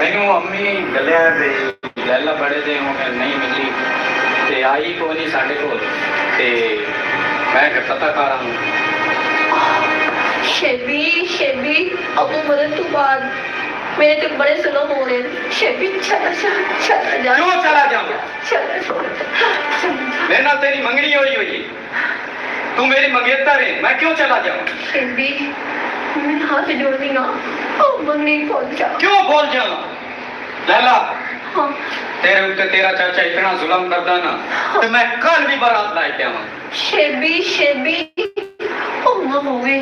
मैनू अम्मी गलिया लैला बड़े दिन हो गए नहीं मिली ते आई को नहीं साढ़े को ते मैं पता कर रहा हूँ। शेबी शेबी अबू मरन तो बाद मेरे तो बड़े जुल्म हो रहे हैं। शेबी चला जा चला जा। क्यों चला जाऊँ? चला मेरे नाल तेरी मंगनी हुई तू मेरी मंगेतर है, मैं क्यों चला जाऊँ? शेबी मैं हाथ जोड़नी ना मंगनी पहुंचा। क्यों बोल जाऊँ? लैला हाँ तेरे उत्ते तेरा चाचा इतना जुल्म करदा ना तो मैं कल भी बारात लाके आवां। शेबी शेबी ओ ना होवे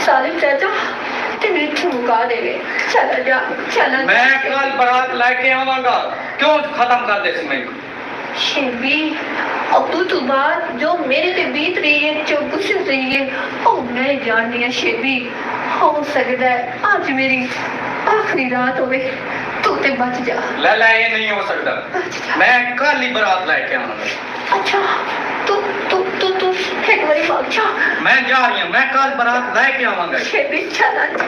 साले चाचा तेरे ठुका देवे। चला जा चला जा। मैं कल बारात लाके आवांगा, क्यों खत्म कर दे इसमें? शेबी अबू तो बात जो मेरे पे बीत रही है जो गुजर रही है ओ मैं जाननी है। शेबी हो सकता है आज मेरी आखिरी रात होवे तू ते बच जा। लैला ये नहीं हो सकता, मैं कल ही बारात लाके आवांगा। अच्छा तू तू तू तू एक बारी भाग जा। मैं जा रही हूँ, मैं कल बारात लाके आवांगा। शेबी चला जा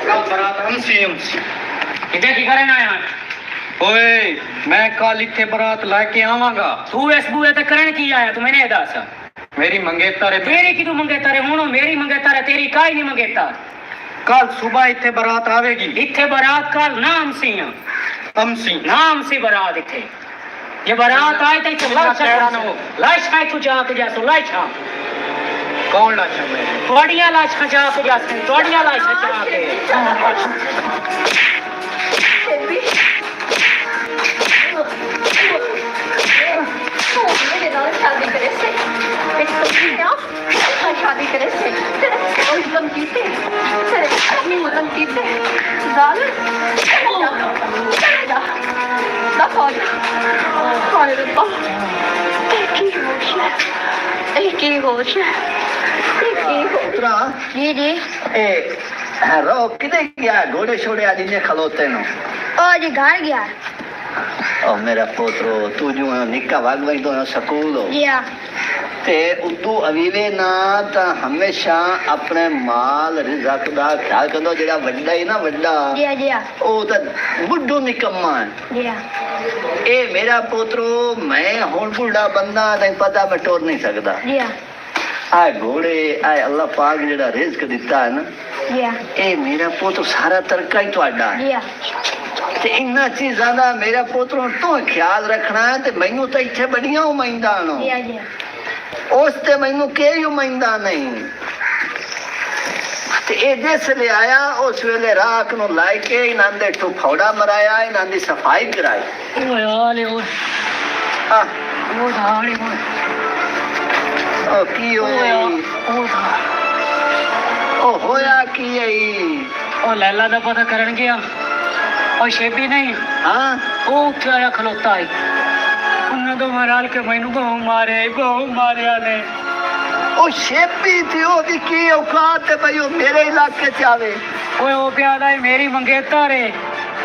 कल बारात हमसी इधर की करे ना यहाँ ओए मैं कल इत्थे बारात लाके आवांगा। तू इस बूए ते करन की आया तू मैंने दस मेरी मंगेतर है तेरी की तू मंगेतर है हुण मेरी मंगेतर है तेरी काई नहीं मंगेतर। कल सुबह इत्थे बारात आवेगी। इत्थे बारात कल नाम सी हमसी नाम सी बारात इत्थे ये बारात आए तो इत्थे लाशा तू जाके जासो लाशा कौन लाशा में थोड़ियां लाशा जाके जासो थोड़ियां लाशा जाके शेबी तू मेरे नाल शादी करे से एक तो क्या शादी करे से तेरे मुल्क की से तेरे मुल्क की से जाल चला जा दफा जा हाय रब्बा एक ही होश है पुत्रा जी जी ए रो किधे गया घोड़े छोड़े आज इन्हें खलोते नो ओ जी घर गया ओ मेरा पोतरो तू जो निक्का भाग वही तो स्कूल हो जी हाँ ते उदू अवीवे ना ता हमेशा अपने माल रिज़्क़ दा ख्याल कंदो जेड़ा वड्डा ही ना वड्डा जी हाँ ओ ता बुड्ढो निकम्मा है जी हाँ ए मेरा पोतरो मैं हुण बुढ़ा बंदा तैਨੂੰ पता मैं टोर नहीं सकदा जी हाँ आ घोड़े आ अल्लाह पाक जेड़ा रिज़्क़ दिता है ना जी हाँ ए मेरा पोतरो सारा तरका ही तुहाडा है जी हाँ ते इन्ना चीज़ां दा मेरा पोतरो तो ख्याल रखना है ते मैनू तो इत्थे बड़ियां उम्मीदां नो जी हाँ जी हाँ उस ते मैनू कोई उम्मीदां नहीं ते ए जिसले आया उस वेले राख नु लाई के इन्हां दे ठुफौड़ा मराया इन्हां दी सफाई कराई ओए आले ओए आ ओ धाड़े ओए ओ की होई ओ ओ होया की आई ओ लैला दा पता करन गया और शेबी नहीं हां ओ क्या खलोता है उन्हें तो मराल के मैनू बहु मारे ने ओ शेपी थी ओ दी की औकात है भाई ओ मेरे इलाके च आवे ओए ओ प्यादा है मेरी मंगेतर है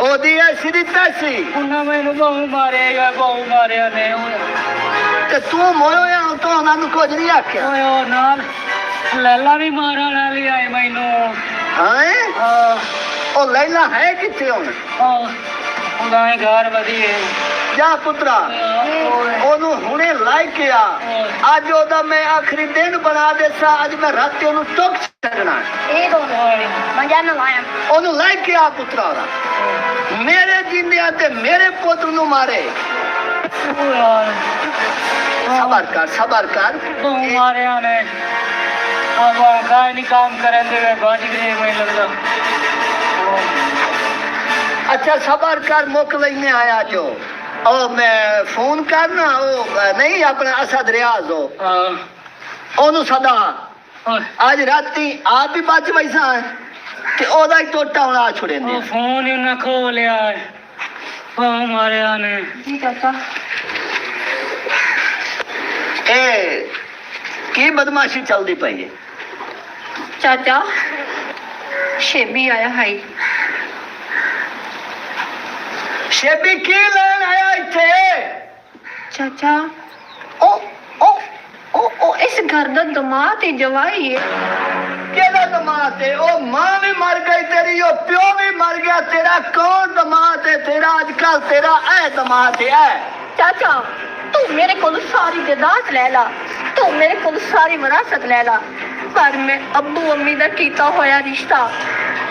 ओ दी ऐसी दिता सी उन्हें मैनू बहु मारे ने ते तू मोयो या तो उन्हां नु कुछ नहीं आख्या ओए ओ नाल लैला भी मारा वाली आई मैनू हां ओ लैला है किथे हुन उदाए घर वधी है जा पुत्रा ओनू हुणे लाई के आ आज ओदा मैं आखिरी दिन बना देसा आज मैं रात ओनू टोक छड़ना एक हो मजा ना आया ओनू लाई के आ पुत्रा ओदा मेरे जिंदे ते मेरे पुत्र नु मारे सबर कर बहु मारे ने अब काय नहीं काम करें दे बाज गए मैं लगदा अच्छा सबर कर मुक लेने आया जो ओ मैं फोन करना ओ नहीं अपना असद रियाज हो ओनू सदा आज राती आप भी बच बैसा है ते ओदा ही टोटा होना छुड़े ने फोन ही ना खो लिया बहु मारे ने जी चाचा ए की बदमाशी चलती पई है चाचा शेबी आया है शेबी की लेन आया इथे चाचा ओ ओ ओ ओ इस घर दा दमाद ही जवाई है केदा दमाद है ओ मां भी मर गई तेरी ओ प्यो भी मर गया तेरा कौन दमाद है तेरे नाल तेरा एतमाद है। चाचा तू मेरे को सारी जायदाद ले ला, तू मेरे को सारी विरासत ले ला, पर मैं अब्बू अम्मी दा कीता होया रिश्ता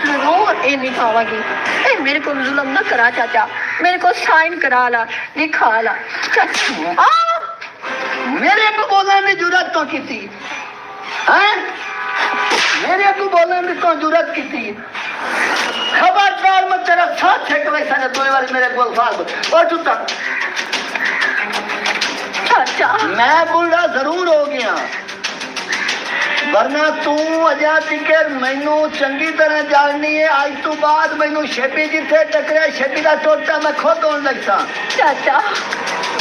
जरूर ये निभावांगी। ए मेरे को जुल्म ना करा चाचा, मेरे को साइन करा ला, लिखा ला। चाचा मेरे को बोलने की जरूरत तो की थी, हैं? मेरे को बोलने की तो जरूरत की थी। खबरदार मैं तेरा साथ छेक वैसा ने दो बार मेरे को अल्फाज और तू तक चाचा मैं बुढ़ा जरूर हो गया, वरना तू अजा तिकर मैनू चंगी तरह जाननी है। आज तो बाद मैनू शेपी जिथे टकरिया शेपी का टोटा मैं खुद होने लगता। चाचा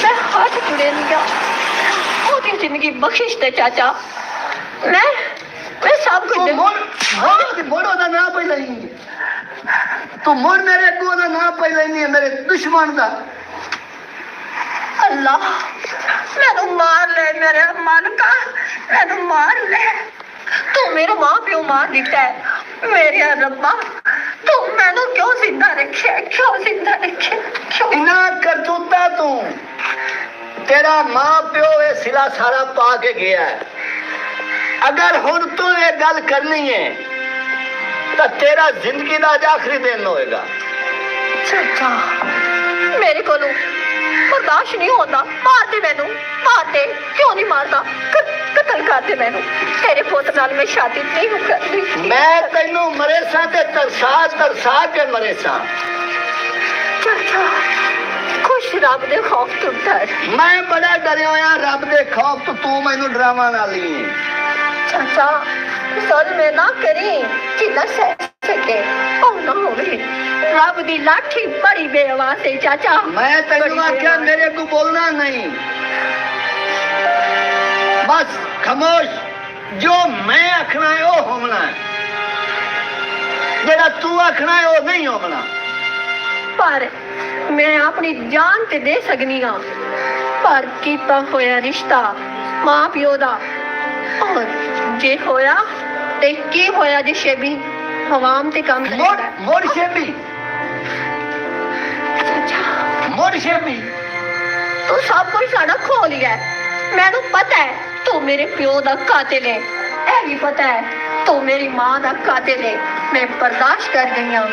मैं हाथ जुड़े नहीं गया, ओदी जिंदगी बख्शिश दे चाचा। मैं सब कुछ तू मोड़ो दा ना पे लेंगे, तू मोड़ मेरे को दा ना पे लेनी है मेरे दुश्मन दा। अल्लाह मैनू मार ले, मेरे मालिका मैनू मार ले। तू मेरे मां प्यो मार दिता है मेरे रब्बा, तू मैनू क्यों जिंदा रखे, क्यों जिंदा रखे, क्यों? इना करतूता तू तेरा मां प्यो ये सिला सारा पा के गया है। अगर हुन तू ये गल करनी है तो तेरा जिंदगी का अज आखिरी दिन होएगा। चाचा मेरे को बर्दाश्त नहीं होता, मारते मैनू मारते, क्यों नहीं मारता? कतल करते मैनू, तेरे पुत्र नाल मैं शादी नहीं करती। मैं तेनू मरे सा ते तरसा के मरे सा। चाचा खुश रब दे खौफ तो डर। मैं बड़ा डरिया होया रब दे खौफ तो तू मैनू डरावा नाली है। चाचा ज़ुल्म ना करी कि न सह सके और ना होवे। रब दी लाठी बड़ी बेआवाज है चाचा। मैं तेनू आख्या मेरे को बोलना नहीं, बस खामोश। जो मैं आखना है वो होना है, जेड़ा तू आखना है वो नहीं होना। पर मैं अपनी जान ते दे सकनी हाँ, पर कीता होया रिश्ता मां प्यो दा और जे होया ते की होया जे शेबी हवाम ते काम मोड़ शेबी मोड़ शेबी तू सब कुछ साडा खो लिया है। मैनू पता है तू मेरे प्यो दा कातिल है, ए भी पता है तू मेरी मां दा कातिल है। मैं बर्दाश्त कर गई हूं,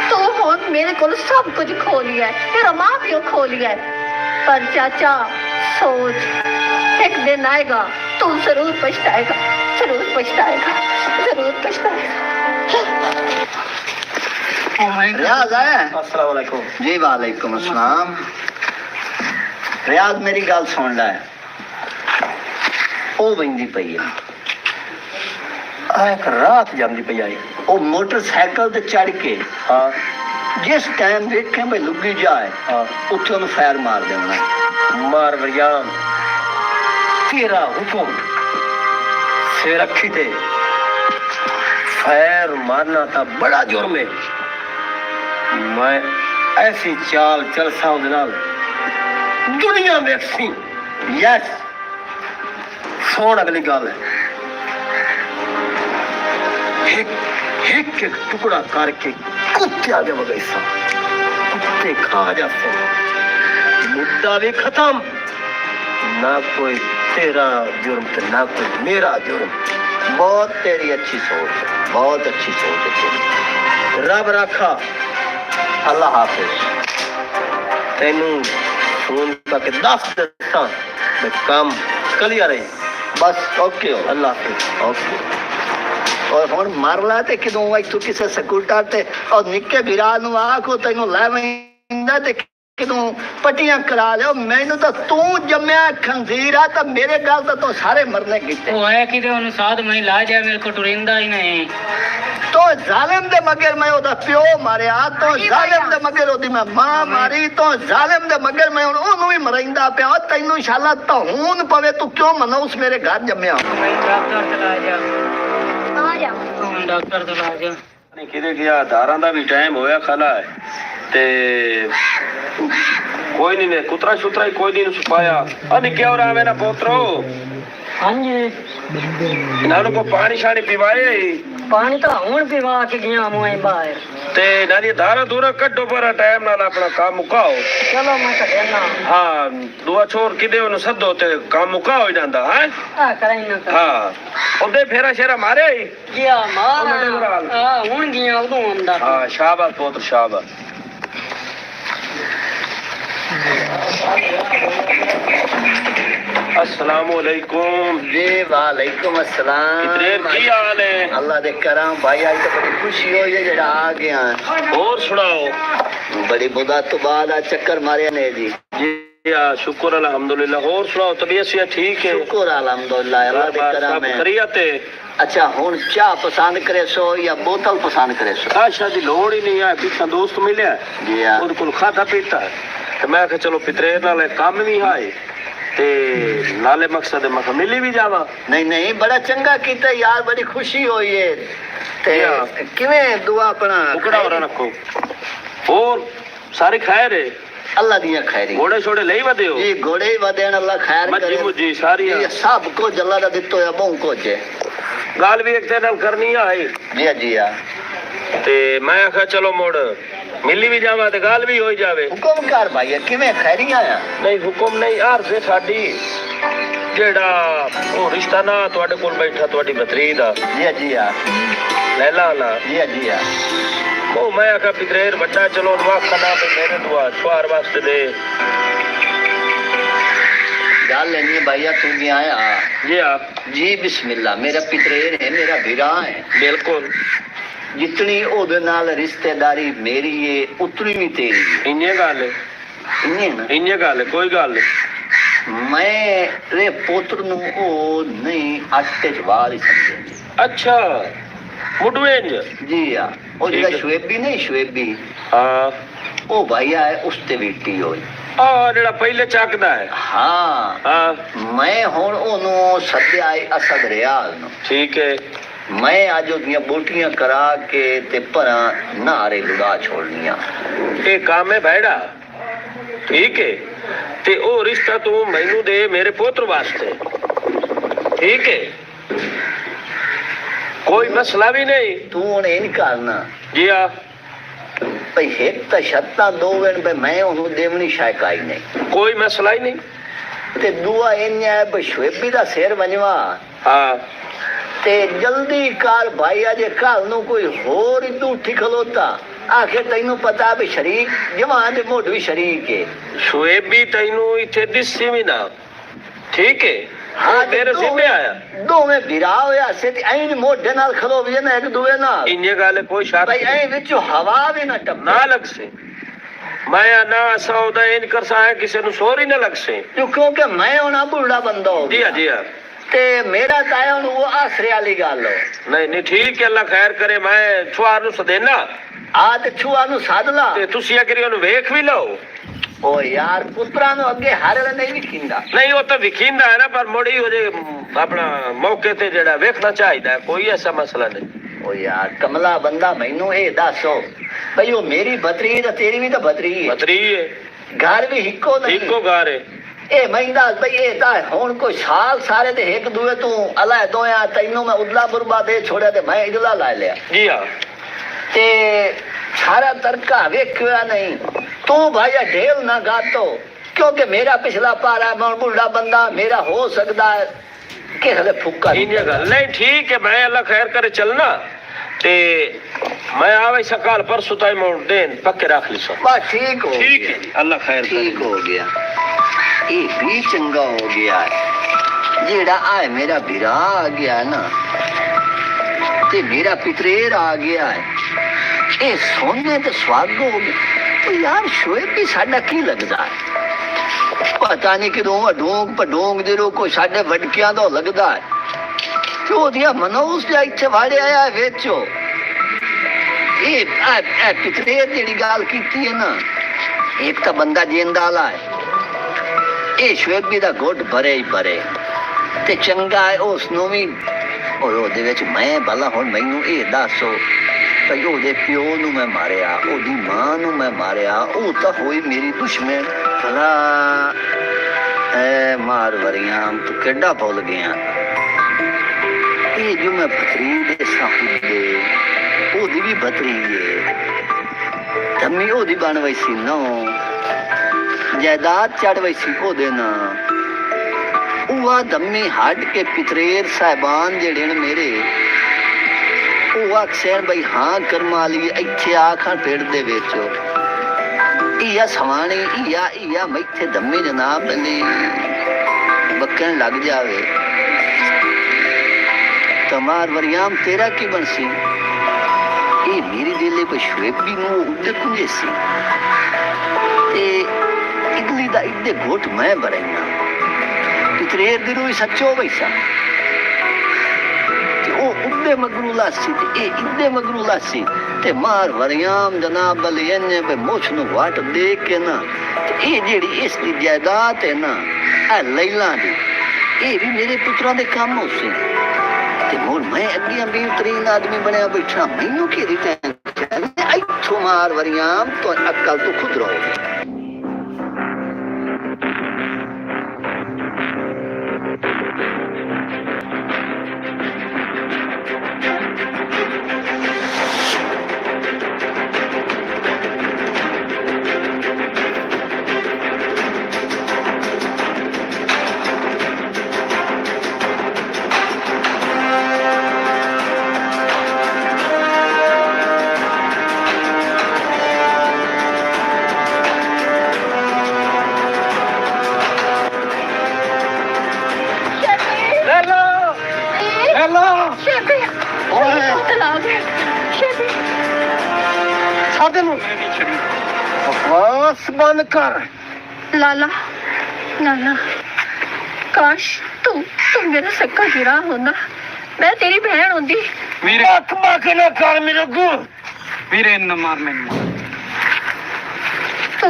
तू हुन मेरे को सब कुछ खो लिया है, मेरा मां प्यो खो लिया है। पर चाचा सोच एक दिन आएगा तू जरूर पछताएगा, जरूर पछताएगा, जरूर पछताएगा। रियाज है? अस्सलाम वालेकुम। जी वालेकुम अस्सलाम। रियाज मेरी गल सुन लै, ओ बंदी पई है एक रात जांदी पई आई, ओ मोटरसाइकिल ते चढ़ के जिस टाइम देखे भाई लुगी जाए उत्थे ओनू फैर मार देना। मार वरियाम तेरा हुक्म सिर रखी ते फैर मारना था बड़ा जुर्म है। मैं ऐसी चाल चल सा उहदे नाल दुनिया में सी। यस सोन अगली गल है, एक एक टुकड़ा करके कुत्ते आगे वगैसा कुत्ते खा जाते, मुद्दा भी खत्म। ना कोई तेरा जुर्म तो ना कोई मेरा जुर्म। बहुत तेरी अच्छी सोच है, बहुत अच्छी सोच है तेरी। रब रखा। अल्लाह हाफिज। तेनू फोन करके 10 दसा मैं काम क्लियर है। बस ओके हो। अल्लाह हाफिज। ओके। और हुन मर ला ते किदों तू किसे स्कूटर ते और निक्के बिरा नू आखो तैनू लै वैंदा ते किदों पट्टियां करा लियो। मैनू तो तू जम्मिया खंजीर आ तो मेरे गल तो तू सारे मरने कीते। वो है कि उन्हें साथ में ला जाए, मेरे को टुरिंदा ही नहीं। तो जालिम दे मगर मैं ओदा प्यो मारिया, तो जालिम दे मगर ओदी मैं मां मारी, तो जालिम दे मगर मैं ओनू ही मरैंदा पिया। तैनू इंशाअल्लाह तहून पवे, तू क्यों मनौस मेरे घर जम्मिया। डॉक्टर चला जा, आ जा डॉक्टर चला जा। नहीं किधर गया, दारां दा भी टाइम होया खला है ते कोई नहीं ने कुतरा शुतरा ही कोई नहीं छुपाया। अने क्या हो रहा है ना पोत्रो? हाँ जी इन्हों को पानी शानी पिवाए ਪਾਣੀ ਤਾਂ ਹੁਣ ਪੀਵਾ ਕੇ ਗਿਆ ਮੋਏ ਬਾਹਰ ਤੇ ਨਾਲੀ ਧਾਰਾ ਦੂਰਾ ਕੱਢੋ ਪਰ ਟਾਈਮ ਨਾਲ ਆਪਣਾ ਕੰਮ ਮੁਕਾਓ ਚਲੋ ਮੈਂ ਤਾਂ ਦੇਣਾ ਹਾਂ ਦੁਆ ਛੋੜ ਕਿਦੇ ਉਹਨੂੰ ਸੱਦੋ ਤੇ ਕੰਮ ਮੁਕਾਓ ਹੀ ਜਾਂਦਾ ਹੈ ਆ ਕਰਾਈ ਨਾ ਕਰ ਹਾਂ ਉਹਦੇ ਫੇਰਾ ਸ਼ੇਰਾ ਮਾਰਿਆ ਹੀ ਗਿਆ ਮਾਰ ਉਹਨੇ ਬਰਾਲ। ਆ ਹੁਣ ਗਿਆ ਉਦੋਂ ਆਉਂਦਾ ਹਾਂ ਸ਼ਾਬਾਸ਼ ਪੁੱਤਰ ਸ਼ਾਬਾਸ਼ अस्सलाम वालेकुम जी वालेकुम अस्सलाम कितने की हाल है अल्लाह दे करम भाई आज तो बड़ी खुशी हुई है जरा आ गया और सुनाओ बड़ी मुद्दत तो बाद आज चक्कर मारे ने जी जी हाँ शुक्र अल्हम्दुलिल्लाह और सुनाओ तबीयत से ठीक है शुक्र अल्हम्दुलिल्लाह अल्लाह दे करम है खैरियत है अच्छा हुन चाह पसंद करे सो या बोतल पसंद करे सो आशा दी लोड़ ही नहीं है पीछा दोस्त मिले जी हाँ ਉਹਦੇ ਕੋਲ ਖਾਦਾ ਪੀਤਾ ਤੇ ਮੈਂ ਕਿਹਾ ਚਲੋ ਪਿਤਰੇ ਨਾਲ ਕੰਮ ਵੀ ਆਏ ਤੇ ਨਾਲੇ ਮਕਸਦ ਮੈਂ ਕਿਹਾ ਮਿਲੀ ਵੀ ਜਾਵਾਂ नहीं नहीं बड़ा चंगा कीता यार बड़ी खुशी हुई है ते जी हाँ। किवें दुआ अपना ਟੁਕੜਾ ਹੋਰ ਰੱਖੋ ਹੋਰ ਸਾਰੇ ਖੈਰ ਹੈ अल्लाह दिया खैरी ਘੋੜੇ ਛੋੜੇ ਲਈ ਵਧੇ ਹੋ जी घोड़े ही वदेन अल्लाह खैर ਮੱਝੀ करे ਮੁੱਜੀ ਸਾਰੀ ये सब को जल्ला दा दित्तो है बहु को जे ਗੱਲ ਵੀ ਇੱਕ ਤੇ ਨਾਲ ਕਰਨੀ ਆਏ जी हाँ ਤੇ ਮੈਂ ਆਖਿਆ ਚਲੋ ਮੁੜ ਮਿਲੀ ਵੀ ਜਾਵਾਂ ਤੇ ਗੱਲ ਵੀ ਹੋਈ ਜਾਵੇ हुकुम कर भाई किवें खैरी आया ਨਹੀਂ ਹੁਕਮ ਨਹੀਂ ਆਰਜ਼ੇ ਸਾਡੀ ਜਿਹੜਾ ਉਹ ਰਿਸ਼ਤਾ ਨਾ ਤੁਹਾਡੇ ਕੋਲ ਬੈਠਾ ਤੁਹਾਡੀ ਬਤਰੀ ਦਾ जी हाँ ਲੈਲਾ ਨਾ जी हाँ ਉਹ ਮੈਂ ਆਖਿਆ ਪਿਤਰੇਰ ਵੱਡਾ ਚਲੋ ਦੁਆ ਕਰਨਾ ਤੇ ਮੇਰੇ ਦੁਆ ਛੁਆਰ ਵਾਸਤੇ ਦੇ गल लेनी है भैया तू भी आया ਜੀ ਆ जी बिस्मिल्लाह मेरा पितरेर है मेरा भिरा है ਬਿਲਕੁਲ जितनी ओदे नाल रिश्तेदारी मेरी है उतनी भी तेरी है ਇੰਨੀ ਗੱਲ ਹੈ इन्नी ना ਇੰਨੀ ਗੱਲ ਹੈ ਕੋਈ ਗੱਲ ਨਹੀਂ मेरे पुत्र नु ओ नहीं आटे च बाहर ही समझे ਅੱਛਾ ਮੁੱਢਵੇਂ ਇੰਜ जी हाँ और ठीक जेड़ा है। शुएबी नहीं शुएबी ਹਾਂ ओ भैया है उसते बेटी होई ਆ ਜਿਹੜਾ ਪਹਿਲੇ ਚੱਕਦਾ ਹੈ हाँ ਹਾਂ मैं हुन ओनु सद्या है असद रियाज नु ਠੀਕ ਹੈ मैं आज ओदियां बोटियां करा के ते परा नारे लुड़ा छोड़नियां ਇਹ ਕੰਮ ਹੈ ਭੈੜਾ ਠੀਕ ਹੈ ਤੇ ਉਹ ਰਿਸ਼ਤਾ ਤੂੰ ਮੈਨੂੰ ਦੇ ਮੇਰੇ ਪੁੱਤਰ ਵਾਸਤੇ ਠੀਕ ਹੈ ਕੋਈ ਮਸਲਾ ਵੀ ਨਹੀਂ तू हुन इन करना ਜੀ ਆ भई एक तो छत्ता दो वेण पे मैं ओनु देवनी शायकाई नहीं ਕੋਈ ਮਸਲਾ ਹੀ ਨਹੀਂ ते दुआ इन है भई शुएबी दा सिर बनवा ਹਾਂ ते जल्दी कार भाई अजे कल नु कोई होर इदू उठी खलोता आखिर तैनू पता भी शरीक जवान दे मोट भी शरीक है ਸ਼ੁਏਬੀ ਤੈਨੂੰ ਇੱਥੇ ਦਿਸੀ ਵੀ ਨਾ ਠੀਕ ਹੈ हाँ ਉਹ ਤੇਰੇ ਜ਼ਿੰਮੇ ਆਇਆ दोवें भिरा होया से ते ऐन मोढे नाल खलो भी ना एक दूए नाल ਇੰਨੀ ਗੱਲ ਕੋਈ ਸ਼ਰਤ भाई ऐ विचो हवा भी ना टप ਨਾ ਲੱਗ ਸੇ ਮੈਂ ਨਾ ਸੌਦਾ ਇਨ ਕਰ ਸਾ ਕਿਸੇ ਨੂੰ ਸੋਰੀ ਨਾ ਲੱਗ ਸੇ क्योंकि मैं होना बूढ़ा बंदा हो ਜੀ ਆ ਜੀ ਆ ते मेरा ताया हुन वो आसरे वाली गल हो ਨਹੀਂ ਨਹੀਂ ਠੀਕ ਹੈ ਅੱਲਾ ਖੈਰ ਕਰੇ ਮੈਂ ਛੁਆਰ ਨੂੰ ਸਦੇਨਾ आ ते छुआ नु सादला ਤੇ ਤੁਸੀਂ ਅਗਰ ਉਹਨੂੰ ਵੇਖ ਵੀ ਲਓ ओ यार पुत्रा नु अगे हर वे नहीं विखिंदा ਨਹੀਂ ਉਹ ਤਾਂ ਵਿਖਿੰਦਾ ਹੈ ਨਾ ਪਰ ਮੋੜੀ ਹੋ ਜੇ ਆਪਣਾ ਮੌਕੇ ਤੇ ਜਿਹੜਾ ਵੇਖਣਾ ਚਾਹੀਦਾ ਹੈ, ਕੋਈ ਐਸਾ ਮਸਲਾ ਨਹੀਂ ओ यार कमला बंदा मैनू ए दसो भई ओ मेरी बतरी ते तेरी भी तो बतरी है ਬਤਰੀ ਹੈ घर भी हिको नहीं ਇੱਕੋ ਘਰ ਹੈ ए महिंदा भई ए ता हुन कोई साल सारे ते एक दूए तू अला दोया तैनू मैं उदला बुरबा दे छोड़या ते मैं इदला ला लिया ਜੀ ਆ ते सारा तरका वेख्या नहीं तू भाई ढेल ना गातो क्योंकि मेरा पिछला पारा मैं बुढ़ा बंदा मेरा हो सकता है कि हले फुक्का ਇੰਨੀ ਗੱਲ ਨਹੀਂ ਠੀਕ ਹੈ ਮੈਂ ਅੱਲਾ ਖੈਰ ਕਰੇ ਚੱਲਣਾ ਤੇ ਮੈਂ ਆਵੇ ਸਕਾਲ ਪਰਸੋਂ ਤਾਈ ਮੋੜ ਦੇਣ ਪੱਕੇ ਰੱਖ ਲਈ ਸੋ बस ठीक हो ਠੀਕ गया। ਹੈ ਜੀ ਅੱਲਾ ਖੈਰ ठीक ਕਰੇ हो गया ये भी चंगा हो गया जेड़ा आए मेरा बिरा आ गया ना ते मेरा पितरेर आ गया है ये सोने तो स्वाग हो गया तो यार शोएब भी साडा की लगदा है पता नहीं किदों ढोंग पढोंग जेरो कोई साडे वडकियां दा लगदा है क्यों दिया मनोस जा इत्थे वाड़े आया वेचो ये आ पितरेर जेड़ी गाल कीती है ना एक तो बंदा जिंदा वाला है ये शुएबी दा गुट भरे ही भरे ते चंगा है उसनों भी और ओदे विच मैं भला हुन मैनू ये दसो भई ओदे प्यो नू मैं मारिया ओदी मां नू मैं मारिया ओ तां होई मेरी दुश्मन भला ए मार वरियां तू केड़ा भुल गया ये जो मैं भतरी दे साहब दे ओदी भी भतरी है धम्मी ओदी बन वैसी नो जायदाद चढ़ वैसी ओदे ना उवा धम्मी हट के पितरेर साहबान जेड़े ने मेरे उवा अक्सर भाई हाँ कर्मा लिए इत्थे आखा पेड़ दे बेचो इया सवानी इया मैथे धम्मी जनाब ने बकन लग जावे तमार वरियाम तेरा की बनसी ये मेरी दिले पे शुएबी नु उदे कुंजे सी ते इडली दा इडे घोट मैं बरैना पितरेर दी रूह सच्चो वैसा ते ओ उदे मगरू लासी ते ए इडे मगरू लासी ते मार वरियाम जनाब अली अन्ने पे मुछ नु वाट दे के ना ते ए जेड़ी इस दी जायदाद है ना ए लैला दी ए भी मेरे पुत्रा दे काम होसे ते मोर मैं अगे बेहतरीन आदमी बनया बैठा मैनू की टेंशन इथों मार वरियाम तो अक्ल तो खुद रहो बकवास बंद कर लाला लाला काश तू मेरा सक्का हीरा होंदा मैं तेरी बहन होंदी मेरे अखबा के ना कर मेरे को ਵੀਰੇ न मार मैनू तू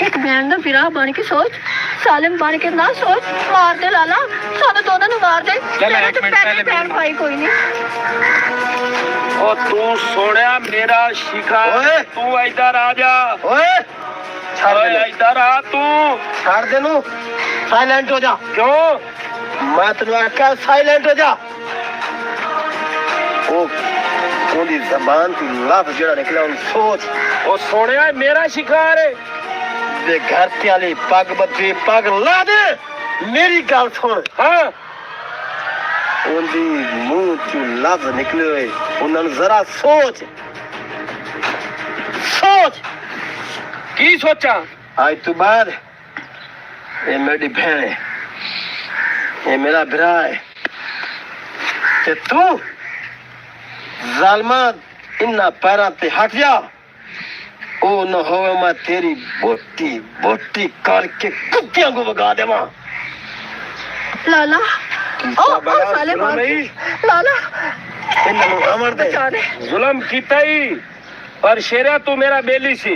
एक बहन का हीरा बन के सोच सालिम बन के ना सोच मार दे लाला सानू दोनों नु मार दे चल, एक तेरे तो मिनट पहले पहले बहन मेरी भाई कोई नहीं और तू सोनिया मेरा शिकार ओए। तू इधर आ जा ओए छोड़ ओए दे इधर आ तू छोड़ दे नु साइलेंट हो जा क्यों मैं तेनु आखा साइलेंट हो जा ओ ओदी जबान ती लफ्ज जेड़ा निकला उन सोच ओ सोनिया मेरा शिकार है दे घर ते वाली पग बद्धी पग ला दे मेरी गल सुन हाँ ओदी मुंह चू लफ्ज निकले हुए उन्होंने जरा सोच की सोचा आज तो बाद ये मेरी बहन है ये मेरा भरा है ते तू जालमा इन्ना पैरा ते हट जा ओ न होवे मैं तेरी बोटी बोटी करके कुत्तियां को भगा देवा लाला ओ साले मार नहीं लाला इन्हों अमर दे बचा दे जुलम कीता ही पर शेरा तू मेरा बेली सी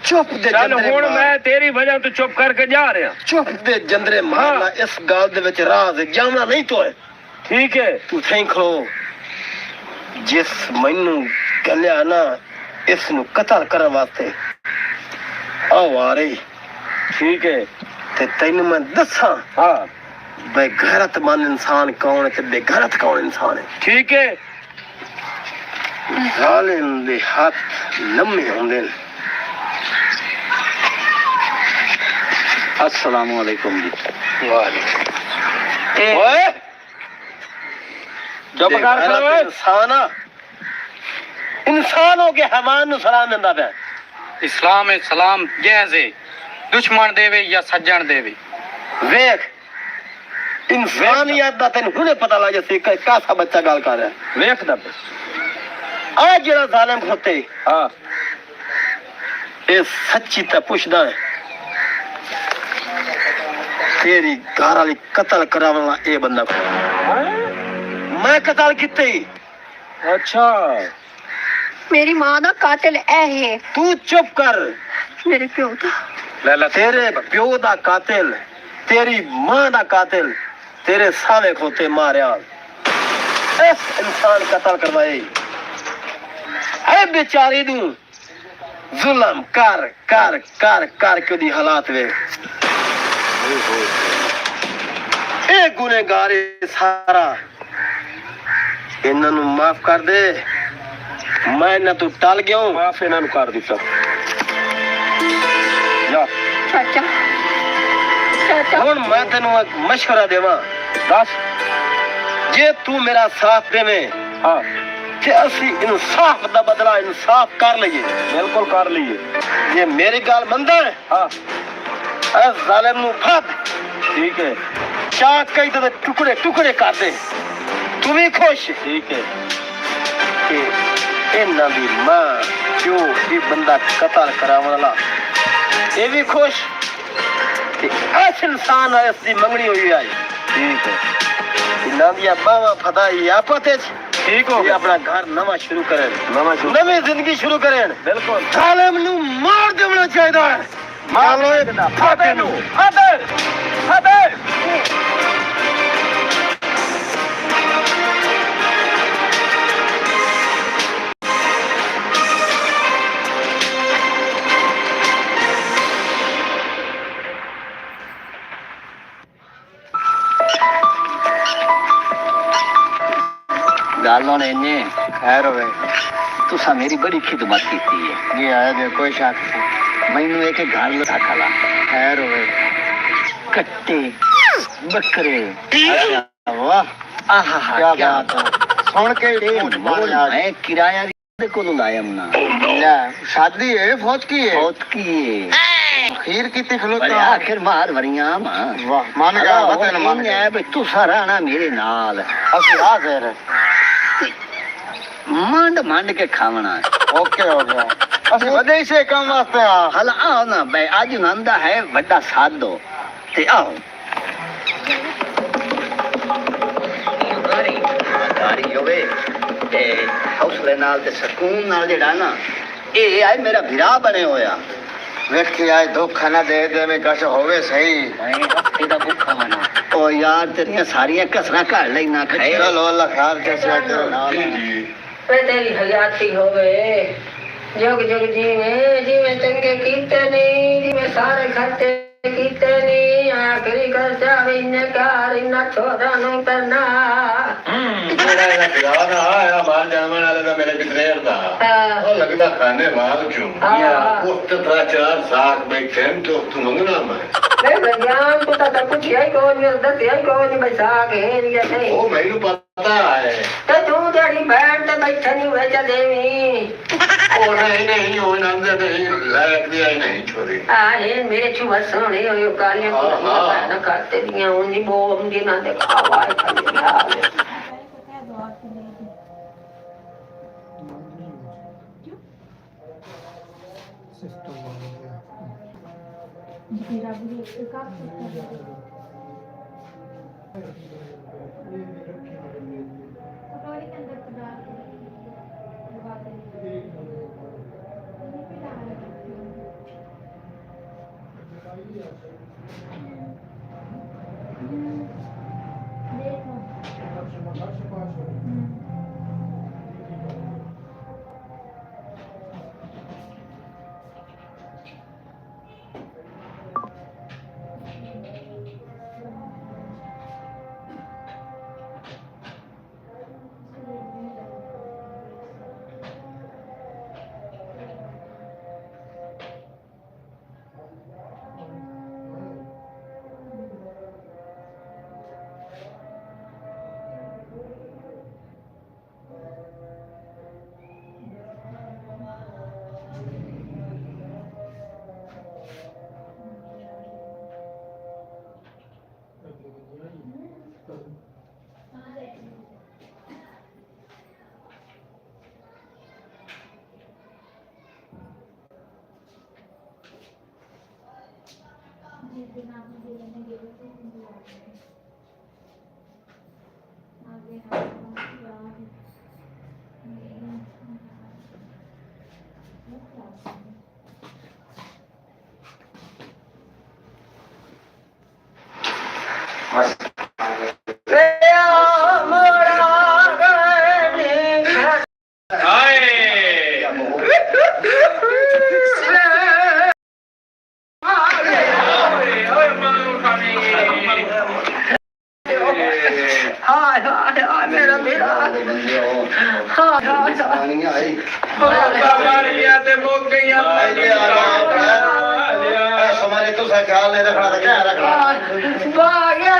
चुप दे चल जंदरे हुण मार। मैं तेरी वजह तो चुप करके जा रहा चुप दे जंदरे मारना इस गाल दे विच राज है, जामना नहीं तो है ठीक है तू थैंक खलो जिस मैनू गलिया ना इस नु कतल करन वास्ते आओ आ रही ठीक है ते तैनू मैं दसा हाँ बेगैरतमंद इंसान कौन है ते बेगैरत कौन इंसान है ठीक है जालिम दे हाथ लम्मे होंदे ने अस्सलाम वालेकुम जी ओए चुप कर खड़ो ओए। इंसान हो के हैवान नु सलाम दिंदा पिया इस्लाम में सलाम जैज़ है दुश्मन देवे या सज्जन देवे वेख इंसानियत दा तैनू हुणे पता लग जसी कासा बच्चा गल कर रहा है वेख दब आ जेड़ा जालिम खोते हाँ ए सच्ची ते पुछदा है तेरी घर वाली कत्ल कराने वाला ए बंदा कौन मैं कत्ल किते अच्छा मेरी मां दा कातिल ऐ है तू चुप कर मेरे प्यो दा लैला तेरे प्यो दा कातिल तेरी मां दा कातिल तेरे सावे खोते मारिया इस इंसान कत्ल करवाए है बेचारी दी जुल्म कर कर कर कर के दी हालात वे ए गुनेगार सारा ਇਹਨਾਂ ਨੂੰ ਮਾਫ ਕਰ ਦੇ ਮੈਂ ਇਹਨਾਂ ਤੋਂ ਟਲ ਗਿਆ ਹੂੰ ਮਾਫ ਇਹਨਾਂ ਨੂੰ ਕਰ ਦਿੱਤਾ ਜਾ ਚਾਚਾ ਚਾਚਾ ਹੁਣ ਮੈਂ ਤੈਨੂੰ ਇੱਕ ਮਸ਼ਵਰਾ ਦੇਵਾਂ ਦੱਸ ਜੇ ਤੂੰ ਮੇਰਾ ਸਾਥ ਦੇਵੇਂ ਹਾਂ ਤੇ ਅਸੀਂ ਇਨਸਾਫ ਦਾ ਬਦਲਾ ਇਨਸਾਫ ਕਰ ਲਈਏ ਬਿਲਕੁਲ ਕਰ ਲਈਏ ਜੇ ਮੇਰੀ ਗੱਲ ਮੰਨਦਾ ਹੈ ਹਾਂ ਇਸ ਜ਼ਾਲਿਮ ਨੂੰ ਫੜ ਠੀਕ ਹੈ ਚਾਕ ਕਈ ਤੇ ਟੁਕੜੇ ਟੁਕੜੇ ਕਰ ਦੇ ਤੂੰ ਵੀ ਖੁਸ਼ ਠੀਕ ਹੈ ਕਿ ਇਹਨਾਂ ਦੀ ਮਾਂ ਜੋ ਇਹ ਬੰਦਾ ਕਤਲ ਕਰਾਉਣ ਵਾਲਾ ਇਹ ਵੀ ਖੁਸ਼ ਤੇ ਇਸ ਇਨਸਾਨ ਹੈ ਇਸ ਦੀ ਮੰਗਣੀ ਹੋਈ ਹੈ ਠੀਕ ਹੈ ਇਹਨਾਂ ਦੀਆਂ ਬਾਹਾਂ ਫਦਾਈ ਆਪਸ ਵਿੱਚ ਠੀਕ ਹੋ ਗਿਆ ਆਪਣਾ ਘਰ ਨਵਾਂ ਸ਼ੁਰੂ ਕਰਨ ਨਵੀਂ ਜ਼ਿੰਦਗੀ ਸ਼ੁਰੂ ਕਰਨ ਬਿਲਕੁਲ ਜ਼ਾਲਿਮ ਨੂੰ ਮਾਰ ਦੇਣਾ ਚਾਹੀਦਾ ਹੈ ਮਾਰ ਲੋ ਇੱਕ ਫਾਟੇ ਨੂੰ ਫਾਟੇ ਫਾਟੇ ਗੱਲ ਹੁਣ ਇੰਨੇ ਖੈਰ ਹੋਵੇ ਤੁਸੀਂ ਮੇਰੀ ਬੜੀ ਖਿਦਮਤ ਕੀਤੀ ਹੈ ਜੀ ਆਇਆ ਜੇ ਕੋਈ ਸ਼ੱਕ ਨਹੀਂ ਮੈਨੂੰ ਇੱਕ ਗੱਲ ਰੱਖ ਲਾ ਖੈਰ ਹੋਵੇ ਕੱਟੇ ਬੱਕਰੇ ਅੱਛਾ ਵਾਹ ਆਹਾ ਕੀ ਬਾਤ ਹੈ ਸੁਣ ਕੇ ਮੈਂ ਕਿਰਾਇਆ ਦੇ ਕੋਲ ਲਾਇਆ ਮਨਾ ਲੈ ਸ਼ਾਦੀ ਹੈ ਫੌਜ ਕੀ ਹੈ खीर की खलोता आखिर मार वरियां वाह मान गया वतन मान गया भाई तू सारा ना मेरे नाल असि हाजिर मंड मंड के खावना ओके हो गया असि वदे से काम वास्ते आ हल आओ ना भाई आज नंदा है बड़ा सादो ते आओ गाड़ी होवे ते हौसले नाल ते सुकून नाल जेड़ा ना ए आए मेरा भिरा बने होया ਵੇਖੀ ਆਏ ਧੋਖਾ ਨਾ ਦੇ ਦੇਵੇਂ ਕੁਛ ਹੋਵੇ ਸਹੀ ਮੈਂ ਹਫਤੇ ਦਾ ਭੁੱਖਾ ਮਨਾ ਓ ਯਾਰ ਤੇਰੀਆਂ ਸਾਰੀਆਂ ਕਸਰਾਂ ਘੜ ਲੈਣਾ ਖਾਏ ਚਲੋ ਅੱਲਾ ਖਾਰ ਕੇ ਤੇਰੇ ਨਾਲ ਵੇ ਤੇਰੀ ਹਯਾਤੀ ਹੋਵੇ ਜਗ ਜਗ ਜੀਵੇਂ ਜਿਵੇਂ ਚੰਗੇ ਕੀਤੇ ਨਹੀਂ ਜਿਵੇਂ ਸਾਰੇ ਖਰਚੇ ਕੀਤੇ ਨਹੀਂ ਆਖਰੀ ਕਰ ਜਾਵੇ ਇਨੇ ਕਾਰ ਇਨਾ ਛੋੜਾ ਨੂੰ ਕਰਨਾ ਮੇਰਾ ਪਿਆਰ ਆਇਆ ਮਾਰ ਜਾਵਣ ਵਾਲੇ ਦਾ ਮੇਰੇ ਕਿਤਰੇਰ ਦਾ ਉਹ ਲੱਗਦਾ ਖਾਣੇ ਵਾਲ ਕਿਉਂ ਉਸ ਤਰ੍ਹਾਂ ਚਾਰ ਸਾਖ ਬੈਠੇ ਤੋਂ ਤੂੰ ਮੰਗਣਾ ਮੈਂ ਭਗਵਾਨ ਤੂੰ ਤਾਂ ਕੁਝ ਹੀ ਕੋਈ ਨਹੀਂ ਦੱਸਿਆ ਕੋਈ ਨਹੀਂ ਬੈਠਾ ਕੇ ਨਹੀਂ ਉਹ ਮੈਨੂੰ ਪਤਾ ਹੈ ਤੇ ਤੂੰ ਜਿਹੜੀ ਬੈਠ ਤੇ ਬੈਠਾ ਨਹੀਂ ਵੇਚ ਦੇਵੀਂ ਉਹ ਨਹੀਂ ਉਹ ਨੰਦ ਨਹੀਂ ਲਾਇਕ ਦੀ ਨਹੀਂ ਛੋਰੀ ਇਹ ਮੇਰੇ ਚੁਵਾ ਸੋਹਣੇ ਹੋਏ ਕਾਲੀਆਂ ਕੋਲੀਆਂ ਨਾ ਕਰਤੇ ਦੀਆਂ ਉਹਨੀ ਬੋਮ ਦੀ ਨਾ ਦਿਖਾਵਾ ਹੈ ਪਾਣੀ ਆਈ ਮਰ ਗਿਆ ਤੇ ਮੁੱਕ ਗਈਆਂ ਸਮਾਰੇ ਤੋਂ ਖਿਆਲ ਨਹੀਂ ਰੱਖਣਾ ਤਾਂ ਕਿਆ ਰੱਖਣਾ ਬਾਗਿਆ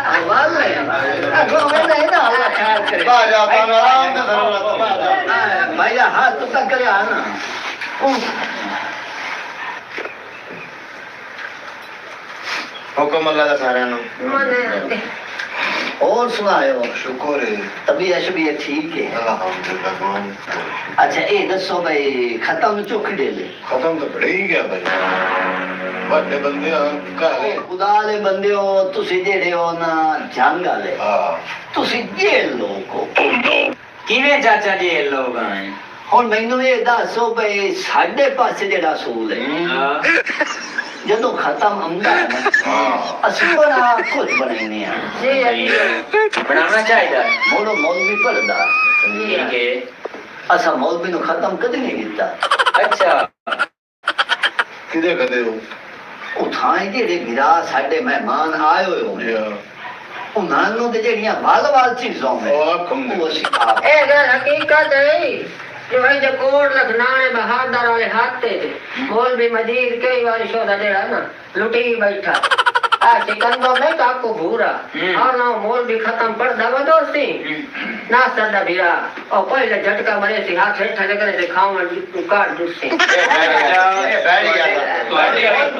ਆਵਾਜ਼ ਨਹੀਂ ਨਹੀਂ ਨਾ Allah ਖੈਰ ਕਰੇ ਬਾਜਾ ਤਾਂ ਆਰਾਮ ਦੇ ਜ਼ਰੂਰਤ भैया हाथ तो तक करे आना ਹੁਕਮ ਅੱਲਾ ਦਾ ਸਾਰਿਆਂ ਨੂੰ ਮਨੇ और सुनायो ਸ਼ੁਕਰ ਹੈ तबीयत शबीयत ठीक है ਅਲਹਮਦੁਲਿਲਾ अच्छा ये दसो भाई खत्म चुक दे ले ਖਤਮ ਤਾਂ ਬੜੇ ਹੀ ਗਿਆ ਭਾਈ ਵੱਡੇ ਬੰਦੇ ਆ ਘਰ खुदा ले बंदे हो तुसी जेड़े हो ना जंग वाले ਹਾਂ तुसी जेल लोग हो ਕਿਵੇਂ ਚਾਚਾ ਜੀ ਇਹ ਲੋਕ ਆਏ ਹੁਣ ਮੈਨੂੰ ਇਹ ਦੱਸੋ ਭਈ ਸਾਡੇ ਪਾਸੇ ਜਿਹੜਾ ਅਸੂਲ ਹੈ ਜਦੋਂ ਖਤਮ ਹੁੰਦਾ ਹੈ ਨਾ ਹਾਂ ਅਸੀਂ ਬਣਾ ਕੁਝ ਬਣਾਈਨੇ ਆ ਬਣਾਉਣਾ ਚਾਹੀਦਾ ਮੋੜੋ ਮੌਲਵੀ ਪੜਦਾ ਠੀਕ ਹੈ ਅਸਾਂ ਮੌਲਵੀ ਨੂੰ ਖਤਮ ਕਦੇ ਨਹੀਂ ਕੀਤਾ ਅੱਛਾ ਕਿਦੇ ਕਦੇ ਹੋ ਉਹ ਥਾਂ ਜਿਹੜੇ ਵਿਰਾ ਸਾਡੇ ਮਹਿਮਾਨ ਆਏ ਹੋਏ ਹੋਣੇ ਉਹਨਾਂ ਨੂੰ ਤੇ ਜਿਹੜੀਆਂ ਵਾਲ ਚੀਜ਼ਾਂ ਨੇ ਉਹ ਆਖਮ ਉਹ ਅਸੀਂ ਆਪ ਇਹ ਗੱਲ ਹਕੀਕਤ ਹੈ ਜੋ ਇਹ ਜੇ ਕੋੜ ਲਖਨਾਣੇ ਬਹਾਦਰ ਵਾਲੇ ਹਾਤੇ ਤੇ ਮੌਲਵੀ ਮਦੀਰ ਕਈ ਵਾਰੀ ਸ਼ੋਦਾ ਜਿਹੜਾ ਨਾ ਲੁਟੀ ਬੈਠਾ ਆ ਸਿਕੰਦਰ ਨੇ ਕਾਕੂ ਭੂਰਾ और ना मौलवी खत्म पढ़दा वा दोस्ती ना सरदा भीरा और पहले झटका मरे सी हाथ हेठा लगने से खावन काट दुसे